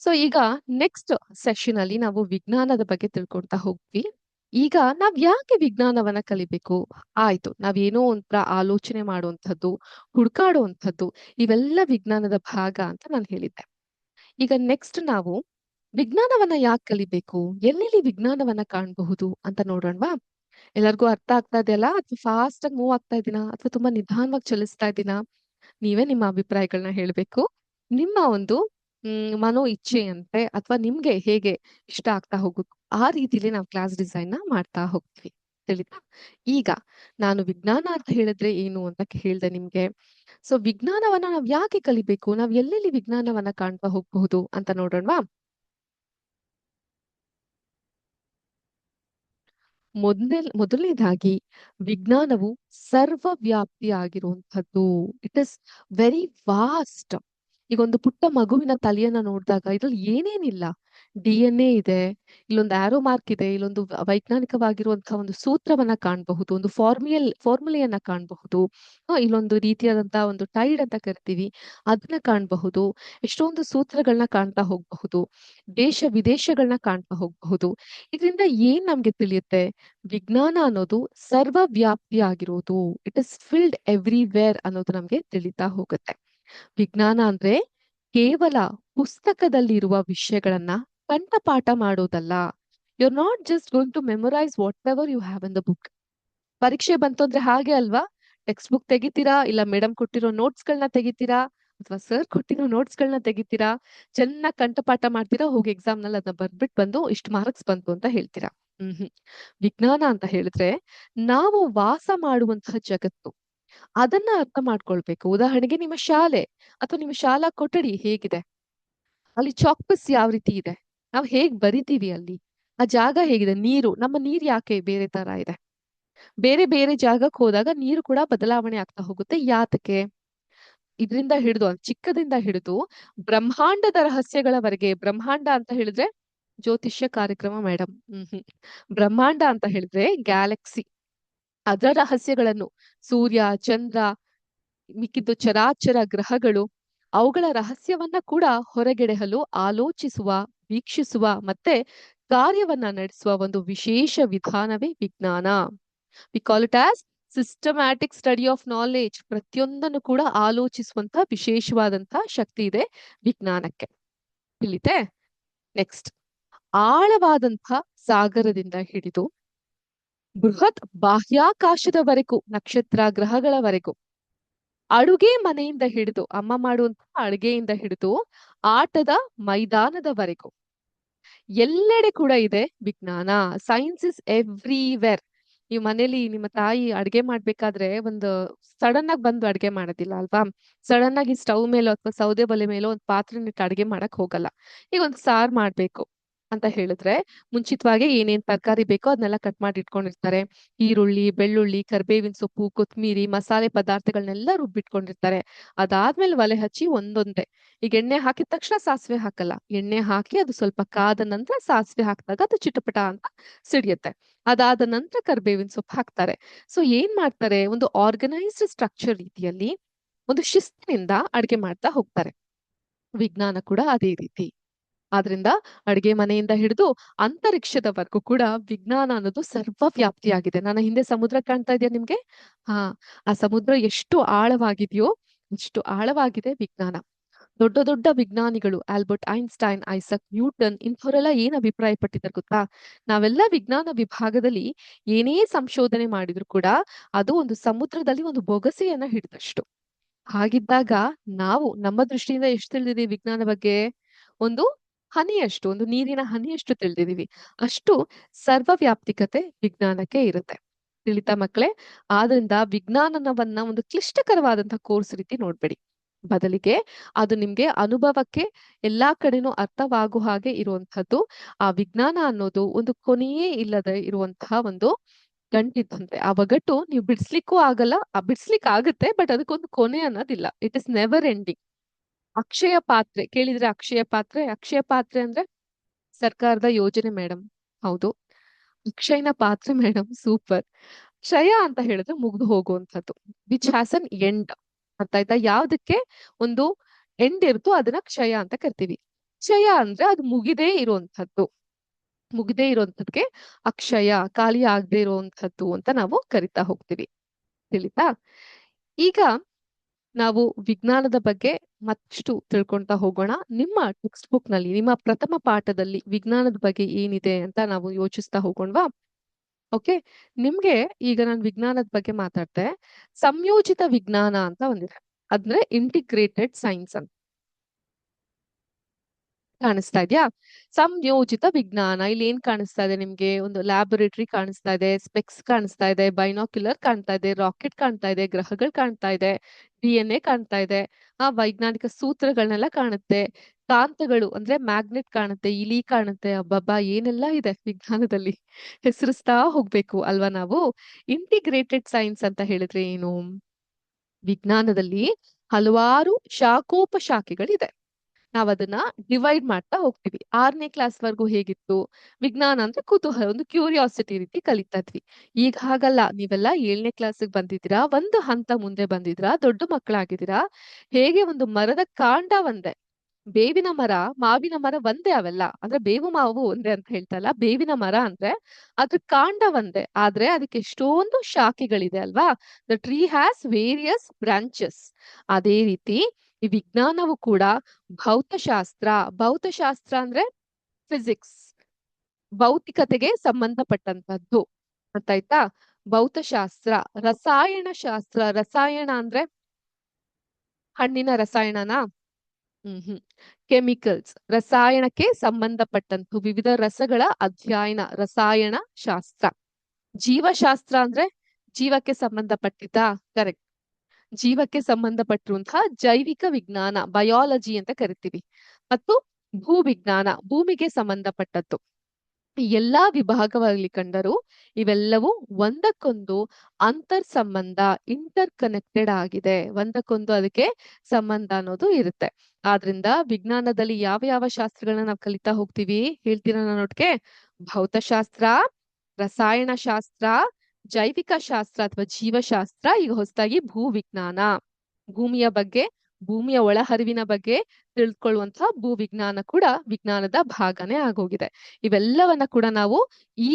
ಸೊ ಈಗ ನೆಕ್ಸ್ಟ್ ಸೆಷನ್ ಅಲ್ಲಿ ನಾವು ವಿಜ್ಞಾನದ ಬಗ್ಗೆ ತಿಳ್ಕೊಳ್ತಾ ಹೋಗ್ವಿ. ಈಗ ನಾವ್ ಯಾಕೆ ವಿಜ್ಞಾನವನ್ನ ಕಲಿಬೇಕು? ಆಯ್ತು, ನಾವೇನೋ ಒಂಥರ ಆಲೋಚನೆ ಮಾಡುವಂಥದ್ದು, ಹುಡ್ಕಾಡುವಂಥದ್ದು, ಇವೆಲ್ಲ ವಿಜ್ಞಾನದ ಭಾಗ ಅಂತ ನಾನು ಹೇಳಿದ್ದೆ. ಈಗ ನೆಕ್ಸ್ಟ್ ನಾವು ವಿಜ್ಞಾನವನ್ನ ಯಾಕೆ ಕಲಿಬೇಕು? ಎಲ್ಲೆಲ್ಲಿ ವಿಜ್ಞಾನವನ್ನ ಕಾಣಬಹುದು ಅಂತ ನೋಡೋಣವಾ? ಎಲ್ಲರಿಗೂ ಅರ್ಥ ಆಗ್ತಾ ಇದೆಯಲ್ಲ? ಅಥವಾ ಫಾಸ್ಟ್ ಆಗಿ ಮೂವ್ ಆಗ್ತಾ ಇದೀನಾ? ಅಥವಾ ತುಂಬಾ ನಿಧಾನವಾಗಿ ಚಲಿಸ್ತಾ ಇದ್ದೀನಾ? ನೀವೇ ನಿಮ್ಮ ಅಭಿಪ್ರಾಯಗಳನ್ನ ಹೇಳ್ಬೇಕು. ನಿಮ್ಮ ಒಂದು ಮನೋ ಇಚ್ಛೆಯಂತೆ ಅಥವಾ ನಿಮ್ಗೆ ಹೇಗೆ ಇಷ್ಟ ಆಗ್ತಾ ಹೋಗುತ್ತೋ ಆ ರೀತಿಲಿ ನಾವು ಕ್ಲಾಸ್ ಡಿಸೈನ್ ನ ಮಾಡ್ತಾ ಹೋಗ್ತೀವಿ. ತಿಳಿತಾ? ಈಗ ನಾನು ವಿಜ್ಞಾನ ಅಂತ ಹೇಳಿದ್ರೆ ಏನು ಅಂತ ಹೇಳ್ದೆ ನಿಮ್ಗೆ. ಸೊ ವಿಜ್ಞಾನವನ್ನ ನಾವ್ ಯಾಕೆ ಕಲಿಬೇಕು? ನಾವ್ ಎಲ್ಲೆಲ್ಲಿ ವಿಜ್ಞಾನವನ್ನ ಕಾಣ್ತಾ ಹೋಗ್ಬಹುದು ಅಂತ ನೋಡೋಣವಾ? ಮೊದಲನೇದಾಗಿ ವಿಜ್ಞಾನವು ಸರ್ವವ್ಯಾಪಿಯಾಗಿರುವಂಥದ್ದು. It is very vast. ಈಗ ಒಂದು ಪುಟ್ಟ ಮಗುವಿನ ತಲೆಯನ್ನ ನೋಡಿದಾಗ ಇದ್ರಲ್ಲಿ ಏನೇನಿಲ್ಲ. DNA ಇದೆ, ಇಲ್ಲೊಂದು ಆರೋ ಮಾರ್ಕ್ ಇದೆ, ಇಲ್ಲೊಂದು ವೈಜ್ಞಾನಿಕವಾಗಿರುವಂತಹ ಒಂದು ಸೂತ್ರವನ್ನ ಕಾಣಬಹುದು, ಒಂದು ಫಾರ್ಮುಲೆಯನ್ನ ಕಾಣಬಹುದು, ಇಲ್ಲೊಂದು ರೀತಿಯಾದಂತಹ ಒಂದು ಟೈಡ್ ಅಂತ ಕರಿತೀವಿ ಅದನ್ನ ಕಾಣಬಹುದು, ಎಷ್ಟೊಂದು ಸೂತ್ರಗಳನ್ನ ಕಾಣ್ತಾ ಹೋಗಬಹುದು, ದೇಶ ವಿದೇಶಗಳನ್ನ ಕಾಣ್ತಾ ಹೋಗಬಹುದು. ಇದರಿಂದ ಏನ್ ನಮ್ಗೆ ತಿಳಿಯುತ್ತೆ? ವಿಜ್ಞಾನ ಅನ್ನೋದು ಸರ್ವವ್ಯಾಪಿಯಾಗಿರೋದು. ಇಟ್ ಇಸ್ ಫಿಲ್ಡ್ ಎವ್ರಿವೇರ್ ಅನ್ನೋದು ನಮ್ಗೆ ತಿಳಿತಾ ಹೋಗುತ್ತೆ. ವಿಜ್ಞಾನ ಅಂದ್ರೆ ಕೇವಲ ಪುಸ್ತಕದಲ್ಲಿರುವ ವಿಷಯಗಳನ್ನ ಕಂಠಪಾಠ ಮಾಡೋದಲ್ಲ. You are not just going to memorise whatever you have in the book. ಪರೀಕ್ಷೆ ಬಂತು ಅಂದ್ರೆ ಹಾಗೆ ಅಲ್ವಾ? ಟೆಕ್ಸ್ಟ್ ಬುಕ್ ತೆಗಿತೀರಾ, ಇಲ್ಲ ಮೇಡಮ್ ಕೊಟ್ಟಿರೋ ನೋಟ್ಸ್ ಗಳನ್ನ ತೆಗಿತೀರಾ, ಅಥವಾ ಸರ್ ಕೊಟ್ಟಿರೋ ನೋಟ್ಸ್ ಗಳನ್ನ ತೆಗಿತೀರಾ, ಚೆನ್ನಾಗಿ ಕಂಠಪಾಠ ಮಾಡ್ತೀರಾ, ಹೋಗಿ ಎಕ್ಸಾಮ್ ನಲ್ಲಿ ಅದನ್ನ ಬರ್ಬಿಟ್ಟು ಬಂದು ಇಷ್ಟು ಮಾರ್ಕ್ಸ್ ಬಂತು ಅಂತ ಹೇಳ್ತೀರಾ. ಹ್ಮ್. ವಿಜ್ಞಾನ ಅಂತ ಹೇಳಿದ್ರೆ ನಾವು ವಾಸ ಮಾಡುವಂತಹ ಜಗತ್ತು, ಅದನ್ನ ಅರ್ಥ ಮಾಡ್ಕೊಳ್ಬೇಕು. ಉದಾಹರಣೆಗೆ ನಿಮ್ಮ ಶಾಲೆ ಅಥವಾ ನಿಮ್ಮ ಶಾಲಾ ಕೊಠಡಿ ಹೇಗಿದೆ, ಅಲ್ಲಿ ಚಾಕ್ಪೀಸ್ ಯಾವ ರೀತಿ ಇದೆ, ನಾವ್ ಹೇಗ್ ಬರಿತೀವಿ ಅಲ್ಲಿ, ಆ ಜಾಗ ಹೇಗಿದೆ, ನೀರು, ನಮ್ಮ ನೀರ್ ಯಾಕೆ ಬೇರೆ ತರ ಇದೆ, ಬೇರೆ ಬೇರೆ ಜಾಗಕ್ಕೆ ಹೋದಾಗ ನೀರು ಕೂಡ ಬದಲಾವಣೆ ಆಗ್ತಾ ಹೋಗುತ್ತೆ. ಯಾತಕ್ಕೆ? ಇದರಿಂದ ಹಿಡಿದು ಚಿಕ್ಕದಿಂದ ಹಿಡಿದು ಬ್ರಹ್ಮಾಂಡದ ರಹಸ್ಯಗಳವರೆಗೆ. ಬ್ರಹ್ಮಾಂಡ ಅಂತ ಹೇಳಿದ್ರೆ ಜ್ಯೋತಿಷ್ಯ ಕಾರ್ಯಕ್ರಮ ಮೇಡಮ್. ಬ್ರಹ್ಮಾಂಡ ಅಂತ ಹೇಳಿದ್ರೆ ಗ್ಯಾಲಕ್ಸಿ, ಅದರ ರಹಸ್ಯಗಳನ್ನು, ಸೂರ್ಯ, ಚಂದ್ರ, ಮಿಕ್ಕಿದ್ದು ಚರಾಚರ ಗ್ರಹಗಳು, ಅವುಗಳ ರಹಸ್ಯವನ್ನ ಕೂಡ ಹೊರಗೆಡಹಲು ಆಲೋಚಿಸುವ, ವೀಕ್ಷಿಸುವ ಮತ್ತೆ ಕಾರ್ಯವನ್ನ ನಡೆಸುವ ಒಂದು ವಿಶೇಷ ವಿಧಾನವೇ ವಿಜ್ಞಾನ. We call it as systematic study of knowledge. ಪ್ರತಿಯೊಂದನ್ನು ಕೂಡ ಆಲೋಚಿಸುವಂತ ವಿಶೇಷವಾದಂತಹ ಶಕ್ತಿ ಇದೆ ವಿಜ್ಞಾನಕ್ಕೆ. ತಿಳಿತೆ? ನೆಕ್ಸ್ಟ್, ಆಳವಾದಂತಹ ಸಾಗರದಿಂದ ಹಿಡಿದು ಬೃಹತ್ ಬಾಹ್ಯಾಕಾಶದವರೆಗೂ, ನಕ್ಷತ್ರ ಗ್ರಹಗಳವರೆಗೂ, ಅಡುಗೆ ಮನೆಯಿಂದ ಹಿಡಿದು, ಅಮ್ಮ ಮಾಡುವಂತಹ ಅಡುಗೆಯಿಂದ ಹಿಡಿದು ಆಟದ ಮೈದಾನದವರೆಗೂ ಎಲ್ಲೆಡೆ ಕೂಡ ಇದೆ ವಿಜ್ಞಾನ. Science is everywhere. ನೀವು ಮನೇಲಿ ನಿಮ್ಮ ತಾಯಿ ಅಡ್ಗೆ ಮಾಡ್ಬೇಕಾದ್ರೆ ಒಂದು ಸಡನ್ ಆಗಿ ಬಂದು ಅಡ್ಗೆ ಮಾಡೋದಿಲ್ಲ ಅಲ್ವಾ? ಸಡನ್ ಆಗಿ ಸ್ಟವ್ ಮೇಲೋ ಅಥವಾ ಸೌದೆ ಒಲೆ ಮೇಲೋ ಒಂದು ಪಾತ್ರೆನಿಟ್ಟು ಅಡ್ಗೆ ಮಾಡಕ್ ಹೋಗಲ್ಲ. ಈಗ ಒಂದು ಸಾರ್ ಮಾಡ್ಬೇಕು ಅಂತ ಹೇಳಿದ್ರೆ ಮುಂಚಿತವಾಗಿ ಏನೇನ್ ತರಕಾರಿ ಬೇಕೋ ಅದನ್ನೆಲ್ಲ ಕಟ್ ಮಾಡಿ ಇಟ್ಕೊಂಡಿರ್ತಾರೆ. ಈರುಳ್ಳಿ, ಬೆಳ್ಳುಳ್ಳಿ, ಕರ್ಬೇವಿನ ಸೊಪ್ಪು, ಕೊತ್ಮೀರಿ, ಮಸಾಲೆ ಪದಾರ್ಥಗಳನ್ನೆಲ್ಲ ರುಬ್ಬಿಟ್ಕೊಂಡಿರ್ತಾರೆ. ಅದಾದ್ಮೇಲೆ ಒಲೆ ಹಚ್ಚಿ ಒಂದೊಂದೇ, ಈಗ ಎಣ್ಣೆ ಹಾಕಿದ ತಕ್ಷಣ ಸಾಸಿವೆ ಹಾಕಲ್ಲ. ಎಣ್ಣೆ ಹಾಕಿ ಅದು ಸ್ವಲ್ಪ ಕಾದ ನಂತರ ಸಾಸಿವೆ ಹಾಕಿದಾಗ ಅದು ಚಿಟಪಟ ಅಂತ ಸಿಡಿಯುತ್ತೆ. ಅದಾದ ನಂತರ ಕರ್ಬೇವಿನ ಸೊಪ್ಪು ಹಾಕ್ತಾರೆ. ಸೊ ಏನ್ ಮಾಡ್ತಾರೆ? ಒಂದು ಆರ್ಗನೈಸ್ಡ್ ಸ್ಟ್ರಕ್ಚರ್ ರೀತಿಯಲ್ಲಿ ಒಂದು ಶಿಸ್ತಿನಿಂದ ಅಡ್ಗೆ ಮಾಡ್ತಾ ಹೋಗ್ತಾರೆ. ವಿಜ್ಞಾನ ಕೂಡ ಅದೇ ರೀತಿ. ಆದ್ರಿಂದ ಅಡ್ಗೆ ಮನೆಯಿಂದ ಹಿಡಿದು ಅಂತರಿಕ್ಷದವರೆಗೂ ಕೂಡ ವಿಜ್ಞಾನ ಅನ್ನೋದು ಸರ್ವವ್ಯಾಪ್ತಿಯಾಗಿದೆ. ನನ್ನ ಹಿಂದೆ ಸಮುದ್ರ ಕಾಣ್ತಾ ಇದೆಯಾ ನಿಮ್ಗೆ? ಹಾ, ಆ ಸಮುದ್ರ ಎಷ್ಟು ಆಳವಾಗಿದೆಯೋ ಅಷ್ಟು ಆಳವಾಗಿದೆ ವಿಜ್ಞಾನ. ದೊಡ್ಡ ದೊಡ್ಡ ವಿಜ್ಞಾನಿಗಳು, ಆಲ್ಬರ್ಟ್ ಐನ್ಸ್ಟೈನ್, ಐಸಕ್ ನ್ಯೂಟನ್, ಇಂಥವರೆಲ್ಲ ಏನ್ ಅಭಿಪ್ರಾಯ ಪಟ್ಟಿದ್ದಾರೆ ಗೊತ್ತಾ? ನಾವೆಲ್ಲ ವಿಜ್ಞಾನ ವಿಭಾಗದಲ್ಲಿ ಏನೇ ಸಂಶೋಧನೆ ಮಾಡಿದ್ರು ಕೂಡ ಅದು ಒಂದು ಸಮುದ್ರದಲ್ಲಿ ಒಂದು ಬೊಗಸೆಯನ್ನ ಹಿಡಿದಷ್ಟು. ಹಾಗಿದ್ದಾಗ ನಾವು ನಮ್ಮ ದೃಷ್ಟಿಯಿಂದ ಎಷ್ಟು ತಿಳಿದಿದೀವಿ ವಿಜ್ಞಾನ ಬಗ್ಗೆ? ಒಂದು ಹನಿಯಷ್ಟು, ಒಂದು ನೀರಿನ ಹನಿಯಷ್ಟು ತಿಳಿದಿದೀವಿ. ಅಷ್ಟು ಸರ್ವವ್ಯಾಪ್ತಿಕತೆ ವಿಜ್ಞಾನಕ್ಕೆ ಇರುತ್ತೆ. ತಿಳಿತಾ ಮಕ್ಕಳೇ? ಆದ್ರಿಂದ ವಿಜ್ಞಾನವನ್ನ ಒಂದು ಕ್ಲಿಷ್ಟಕರವಾದಂತಹ ಕೋರ್ಸ್ ರೀತಿ ನೋಡ್ಬೇಡಿ. ಬದಲಿಗೆ ಅದು ನಿಮ್ಗೆ ಅನುಭವಕ್ಕೆ ಎಲ್ಲಾ ಕಡೆನೂ ಅರ್ಥವಾಗುವ ಹಾಗೆ ಇರುವಂತಹದ್ದು. ಆ ವಿಜ್ಞಾನ ಅನ್ನೋದು ಒಂದು ಕೊನೆಯೇ ಇಲ್ಲದೆ ಇರುವಂತಹ ಒಂದು ಗಂಟಿದ್ದಂತೆ. ಆ ಒಗಟು ನೀವು ಬಿಡಿಸ್ಲಿಕ್ಕೂ ಆಗಲ್ಲ, ಬಿಡಿಸ್ಲಿಕ್ಕೆ ಆಗುತ್ತೆ, ಬಟ್ ಅದಕ್ಕೊಂದು ಕೊನೆ ಅನ್ನೋದಿಲ್ಲ. It is never ending. ಅಕ್ಷಯ ಪಾತ್ರೆ ಕೇಳಿದ್ರೆ, ಅಕ್ಷಯ ಪಾತ್ರೆ? ಅಕ್ಷಯ ಪಾತ್ರೆ ಅಂದ್ರೆ ಸರ್ಕಾರದ ಯೋಜನೆ ಮೇಡಮ್. ಹೌದು. ಅಕ್ಷಯನ ಪಾತ್ರೆ ಮೇಡಮ್, ಸೂಪರ್. ಕ್ಷಯ ಅಂತ ಹೇಳಿದ್ರೆ ಮುಗ್ದು ಹೋಗುವಂಥದ್ದು, ವಿಚ್ ಹ್ಯಾಸ್ ಅನ್ ಎಂಡ್. ಅರ್ಥ ಆಯ್ತಾ? ಯಾವ್ದಕ್ಕೆ ಒಂದು ಎಂಡ್ ಇರುತ್ತೋ ಅದನ್ನ ಕ್ಷಯ ಅಂತ ಕರಿತೀವಿ. ಕ್ಷಯ ಅಂದ್ರೆ ಅದು ಮುಗಿದೇ ಇರುವಂತಹದ್ದು. ಮುಗಿದೇ ಇರುವಂತದ್ಕೆ ಅಕ್ಷಯ, ಖಾಲಿ ಆಗದೆ ಇರುವಂತಹದ್ದು ಅಂತ ನಾವು ಕರಿತಾ ಹೋಗ್ತೀವಿ. ತಿಳಿತಾ? ಈಗ ನಾವು ವಿಜ್ಞಾನದ ಬಗ್ಗೆ ಮತ್ತಷ್ಟು ತಿಳ್ಕೊಂತಾ ಹೋಗೋಣ. ನಿಮ್ಮ ಟೆಕ್ಸ್ಟ್ ಬುಕ್ ನಲ್ಲಿ, ನಿಮ್ಮ ಪ್ರಥಮ ಪಾಠದಲ್ಲಿ ವಿಜ್ಞಾನದ ಬಗ್ಗೆ ಏನಿದೆ ಅಂತ ನಾವು ಯೋಚಿಸ್ತಾ ಹೋಗೋಣವಾ? ಓಕೆ. ನಿಮ್ಗೆ ಈಗ ನಾನು ವಿಜ್ಞಾನದ ಬಗ್ಗೆ ಮಾತಾಡ್ತೆ. ಸಂಯೋಜಿತ ವಿಜ್ಞಾನ ಅಂತ ಒಂದಿದೆ, ಅಂದ್ರೆ ಇಂಟಿಗ್ರೇಟೆಡ್ ಸೈನ್ಸ್ ಅಂತ. ಕಾಣಿಸ್ತಾ ಇದೆಯಾ? ಸಂಯೋಜಿತ ವಿಜ್ಞಾನ. ಇಲ್ಲಿ ಏನ್ ಕಾಣಿಸ್ತಾ ಇದೆ ನಿಮ್ಗೆ? ಒಂದು ಲ್ಯಾಬೊರೇಟರಿ ಕಾಣಿಸ್ತಾ ಇದೆ, ಸ್ಪೆಕ್ಸ್ ಕಾಣಿಸ್ತಾ ಇದೆ, ಬೈನಾಕ್ಯುಲರ್ ಕಾಣ್ತಾ ಇದೆ, ರಾಕೆಟ್ ಕಾಣ್ತಾ ಇದೆ, ಗ್ರಹಗಳು ಕಾಣ್ತಾ ಇದೆ, DNA ಕಾಣ್ತಾ ಇದೆ, ಆ ವೈಜ್ಞಾನಿಕ ಸೂತ್ರಗಳನ್ನೆಲ್ಲ ಕಾಣುತ್ತೆ, ಕಾಂತಗಳು ಅಂದ್ರೆ ಮ್ಯಾಗ್ನೆಟ್ ಕಾಣುತ್ತೆ, ಇಲಿ ಕಾಣುತ್ತೆ. ಅಬ್ಬಬ್ಬಾ, ಏನೆಲ್ಲ ಇದೆ ವಿಜ್ಞಾನದಲ್ಲಿ! ಹೆಸರಿಸ್ತಾ ಹೋಗ್ಬೇಕು ಅಲ್ವಾ ನಾವು? ಇಂಟಿಗ್ರೇಟೆಡ್ ಸೈನ್ಸ್ ಅಂತ ಹೇಳಿದ್ರೆ ಏನು? ವಿಜ್ಞಾನದಲ್ಲಿ ಹಲವಾರು ಶಾಖೋಪಶಾಖೆಗಳಿದೆ. ನಾವ್ ಅದನ್ನ ಡಿವೈಡ್ ಮಾಡ್ತಾ ಹೋಗ್ತೀವಿ. 6ನೇ ಕ್ಲಾಸ್ ವರ್ಗು ಹೇಗಿತ್ತು? ವಿಜ್ಞಾನ ಅಂದ್ರೆ ಕುತೂಹಲ, ಒಂದು ಕ್ಯೂರಿಯಾಸಿಟಿ ರೀತಿ ಕಲಿತಾ ಇದ್ವಿ. ಈಗ ಹಾಗಲ್ಲ. ನೀವೆಲ್ಲ 7ನೇ ಕ್ಲಾಸಿಗೆ ಬಂದಿದ್ದೀರಾ, ಒಂದು ಹಂತ ಮುಂದೆ ಬಂದಿದ್ರಾ, ದೊಡ್ಡ ಮಕ್ಕಳಾಗಿದ್ದೀರಾ. ಹೇಗೆ ಒಂದು ಮರದ ಕಾಂಡ ಒಂದೇ, ಬೇವಿನ ಮರ, ಮಾವಿನ ಮರ ಒಂದೇ. ಅವೆಲ್ಲ ಅಂದ್ರೆ ಬೇವು ಮಾವು ಒಂದೇ ಅಂತ ಹೇಳ್ತಲ್ಲ, ಬೇವಿನ ಮರ ಅಂದ್ರೆ ಅದ್ರ ಕಾಂಡ ಒಂದೇ, ಆದ್ರೆ ಅದಕ್ಕೆ ಎಷ್ಟೊಂದು ಶಾಖೆಗಳಿದೆ ಅಲ್ವಾ? The tree has various branches. ಅದೇ ರೀತಿ ಈ ವಿಜ್ಞಾನವು ಕೂಡ ಭೌತಶಾಸ್ತ್ರ. ಭೌತಶಾಸ್ತ್ರ ಅಂದ್ರೆ ಫಿಸಿಕ್ಸ್, ಭೌತಿಕತೆಗೆ ಸಂಬಂಧಪಟ್ಟಂತದ್ದು. ಗೊತ್ತಾಯ್ತಾ? ಭೌತಶಾಸ್ತ್ರ. ರಸಾಯನ ಶಾಸ್ತ್ರ. ರಸಾಯನ ಅಂದ್ರೆ ಹಣ್ಣಿನ ರಸಾಯನನಾ? ಹ್ಮ್. ಕೆಮಿಕಲ್ಸ್, ರಸಾಯನಕ್ಕೆ ಸಂಬಂಧಪಟ್ಟಂತು ವಿವಿಧ ರಸಗಳ ಅಧ್ಯಯನ, ರಸಾಯನ ಶಾಸ್ತ್ರ. ಜೀವಶಾಸ್ತ್ರ ಅಂದ್ರೆ ಜೀವಕ್ಕೆ ಸಂಬಂಧಪಟ್ಟಿದ್ದ. ಕರೆಕ್ಟ್. ಜೀವಕ್ಕೆ ಸಂಬಂಧಪಟ್ಟಿರುವಂತಹ ಜೈವಿಕ ವಿಜ್ಞಾನ, ಬಯಾಲಜಿ ಅಂತ ಕರಿತೀವಿ. ಮತ್ತು ಭೂವಿಜ್ಞಾನ, ಭೂಮಿಗೆ ಸಂಬಂಧಪಟ್ಟದ್ದು. ಈ ಎಲ್ಲಾ ವಿಭಾಗಗಳಲ್ಲಿ ಕಂಡರೂ ಇವೆಲ್ಲವೂ ಒಂದಕ್ಕೊಂದು ಅಂತರ್ ಸಂಬಂಧ, ಇಂಟರ್ ಕನೆಕ್ಟೆಡ್ ಆಗಿದೆ. ಒಂದಕ್ಕೊಂದು ಅದಕ್ಕೆ ಸಂಬಂಧ ಅನ್ನೋದು ಇರುತ್ತೆ. ಆದ್ರಿಂದ ವಿಜ್ಞಾನದಲ್ಲಿ ಯಾವ ಯಾವ ಶಾಸ್ತ್ರಗಳನ್ನ ನಾವು ಕಲಿತಾ ಹೋಗ್ತೀವಿ? ಹೇಳ್ತೀರಾ ನನ್ನೊಟ್ಟಿಗೆ? ಭೌತಶಾಸ್ತ್ರ, ರಸಾಯನ ಶಾಸ್ತ್ರ, ಜೈವಿಕ ಶಾಸ್ತ್ರ ಅಥವಾ ಜೀವಶಾಸ್ತ್ರ, ಈಗ ಹೊಸದಾಗಿ ಭೂವಿಜ್ಞಾನ. ಭೂಮಿಯ ಬಗ್ಗೆ, ಭೂಮಿಯ ಒಳಹರಿವಿನ ಬಗ್ಗೆ ತಿಳ್ಕೊಳ್ಳುವಂತಹ ಭೂವಿಜ್ಞಾನ ಕೂಡ ವಿಜ್ಞಾನದ ಭಾಗನೇ ಆಗೋಗಿದೆ. ಇವೆಲ್ಲವನ್ನ ಕೂಡ ನಾವು ಈ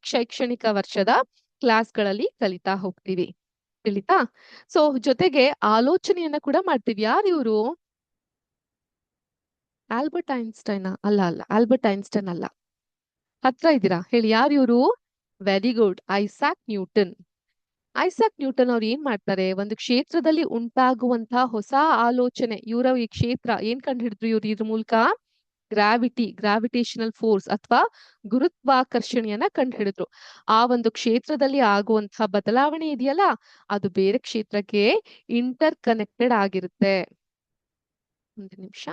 ಶೈಕ್ಷಣಿಕ ವರ್ಷದ ಕ್ಲಾಸ್ಗಳಲ್ಲಿ ಕಲಿತಾ ಹೋಗ್ತೀವಿ. ತಿಳಿತಾ? ಸೊ ಜೊತೆಗೆ ಆಲೋಚನೆಯನ್ನ ಕೂಡ ಮಾಡ್ತೀವಿ. ಯಾರು ಇವರು? Albert Einstein? ಅಲ್ಲ ಅಲ್ಲ, ಆಲ್ಬರ್ಟ್ ಐನ್ಸ್ಟೈನ್ ಅಲ್ಲ. ಹತ್ರ ಇದ್ದೀರಾ? ಹೇಳಿ, ಯಾರು ಇವರು? Very good, Isaac Newton. Isaac Newton ಅವ್ರು ಏನ್ ಮಾಡ್ತಾರೆ? ಒಂದು ಕ್ಷೇತ್ರದಲ್ಲಿ ಉಂಟಾಗುವಂತಹ ಹೊಸ ಆಲೋಚನೆ, ಈ ಕ್ಷೇತ್ರ ಏನ್ ಕಂಡು ಹಿಡಿದ್ರು ಇವ್ರು ಇದ್ರ ಮೂಲಕ? ಗ್ರಾವಿಟೇಷನಲ್ ಫೋರ್ಸ್ ಅಥವಾ ಗುರುತ್ವಾಕರ್ಷಣೆಯನ್ನ ಕಂಡು ಹಿಡಿದ್ರು. ಆ ಒಂದು ಕ್ಷೇತ್ರದಲ್ಲಿ ಆಗುವಂತಹ ಬದಲಾವಣೆ ಇದೆಯಲ್ಲ, ಅದು ಬೇರೆ ಕ್ಷೇತ್ರಕ್ಕೆ ಇಂಟರ್ ಕನೆಕ್ಟೆಡ್ ಆಗಿರುತ್ತೆ. ಒಂದು ನಿಮಿಷ.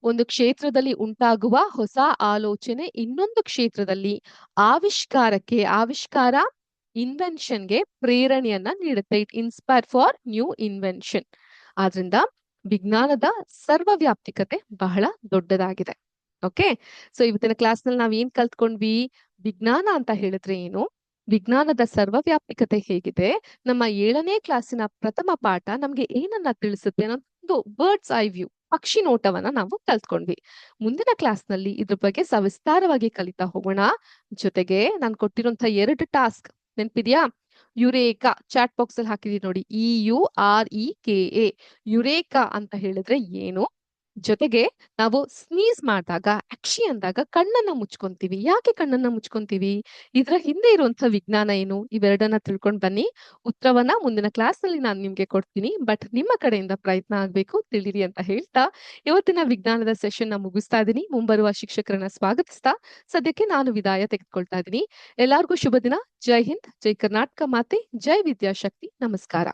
ಒಂದು ಕ್ಷೇತ್ರದಲ್ಲಿ ಉಂಟಾಗುವ ಹೊಸ ಆಲೋಚನೆ ಇನ್ನೊಂದು ಕ್ಷೇತ್ರದಲ್ಲಿ ಆವಿಷ್ಕಾರ ಇನ್ವೆನ್ಷನ್ಗೆ ಪ್ರೇರಣೆಯನ್ನ ನೀಡುತ್ತೆ. It inspire for new invention. ಆದ್ರಿಂದ ವಿಜ್ಞಾನದ ಸರ್ವವ್ಯಾಪ್ತಿಕತೆ ಬಹಳ ದೊಡ್ಡದಾಗಿದೆ. ಓಕೆ. ಸೊ ಇವತ್ತಿನ ಕ್ಲಾಸ್ ನಲ್ಲಿ ನಾವ್ ಏನ್ ಕಲ್ತ್ಕೊಂಡ್ವಿ? ವಿಜ್ಞಾನ ಅಂತ ಹೇಳಿದ್ರೆ ಏನು, ವಿಜ್ಞಾನದ ಸರ್ವವ್ಯಾಪ್ತಿಕತೆ ಹೇಗಿದೆ, ನಮ್ಮ 7ನೇ ಕ್ಲಾಸಿನ ಪ್ರಥಮ ಪಾಠ ನಮ್ಗೆ ಏನನ್ನ ತಿಳಿಸುತ್ತೆ ಅನ್ನೋ ಒಂದು ಬರ್ಡ್ಸ್ ಐ ವ್ಯೂ, ಪಕ್ಷಿ ನೋಟವನ್ನ ನಾವು ಕಲ್ತ್ಕೊಂಡ್ವಿ. ಮುಂದಿನ ಕ್ಲಾಸ್ ನಲ್ಲಿ ಇದ್ರ ಬಗ್ಗೆ ಸವಿಸ್ತಾರವಾಗಿ ಕಲಿತಾ ಹೋಗೋಣ. ಜೊತೆಗೆ ನಾನು ಕೊಟ್ಟಿರುವಂತಹ 2 ಟಾಸ್ಕ್ ನೆನ್ಪಿದ್ಯಾ? ಯುರೇಕಾ ಚಾಟ್ ಬಾಕ್ಸ್ ಅಲ್ಲಿ ಹಾಕಿದೀನಿ ನೋಡಿ, EUREKA. ಯುರೇಕಾ ಅಂತ ಹೇಳಿದ್ರೆ ಏನು, ಜೊತೆಗೆ ನಾವು ಸ್ನೀಸ್ ಮಾಡಿದಾಗ, ಅಕ್ಷಿ ಅಂದಾಗ ಕಣ್ಣನ್ನ ಮುಚ್ಕೊಂತೀವಿ. ಯಾಕೆ ಕಣ್ಣನ್ನ ಮುಚ್ಕೊಂತೀವಿ? ಇದರ ಹಿಂದೆ ಇರುವಂತಹ ವಿಜ್ಞಾನ ಏನು? ಇವೆರಡನ್ನ ತಿಳ್ಕೊಂಡ್ ಬನ್ನಿ. ಉತ್ತರವನ್ನ ಮುಂದಿನ ಕ್ಲಾಸ್‌ನಲ್ಲಿ ನಾನು ನಿಮ್ಗೆ ಕೊಡ್ತೀನಿ. ಬಟ್ ನಿಮ್ಮ ಕಡೆಯಿಂದ ಪ್ರಯತ್ನ ಆಗ್ಬೇಕು, ತಿಳಿರಿ ಅಂತ ಹೇಳ್ತಾ, ಇವತ್ತಿನ ವಿಜ್ಞಾನದ ಸೆಷನ್‌ನ ಮುಗಿಸ್ತಾ ಇದ್ದೀನಿ. ಮುಂಬರುವ ಶಿಕ್ಷಕರನ್ನ ಸ್ವಾಗತಿಸ್ತಾ, ಸದ್ಯಕ್ಕೆ ನಾನು ವಿದಾಯ ತೆಗೆದುಕೊಳ್ತಾ ಇದ್ದೀನಿ. ಎಲ್ಲಾರ್ಗೂ ಶುಭ ದಿನ. ಜೈ ಹಿಂದ್, ಜೈ ಕರ್ನಾಟಕ ಮಾತೆ, ಜೈ ವಿದ್ಯಾಶಕ್ತಿ. ನಮಸ್ಕಾರ.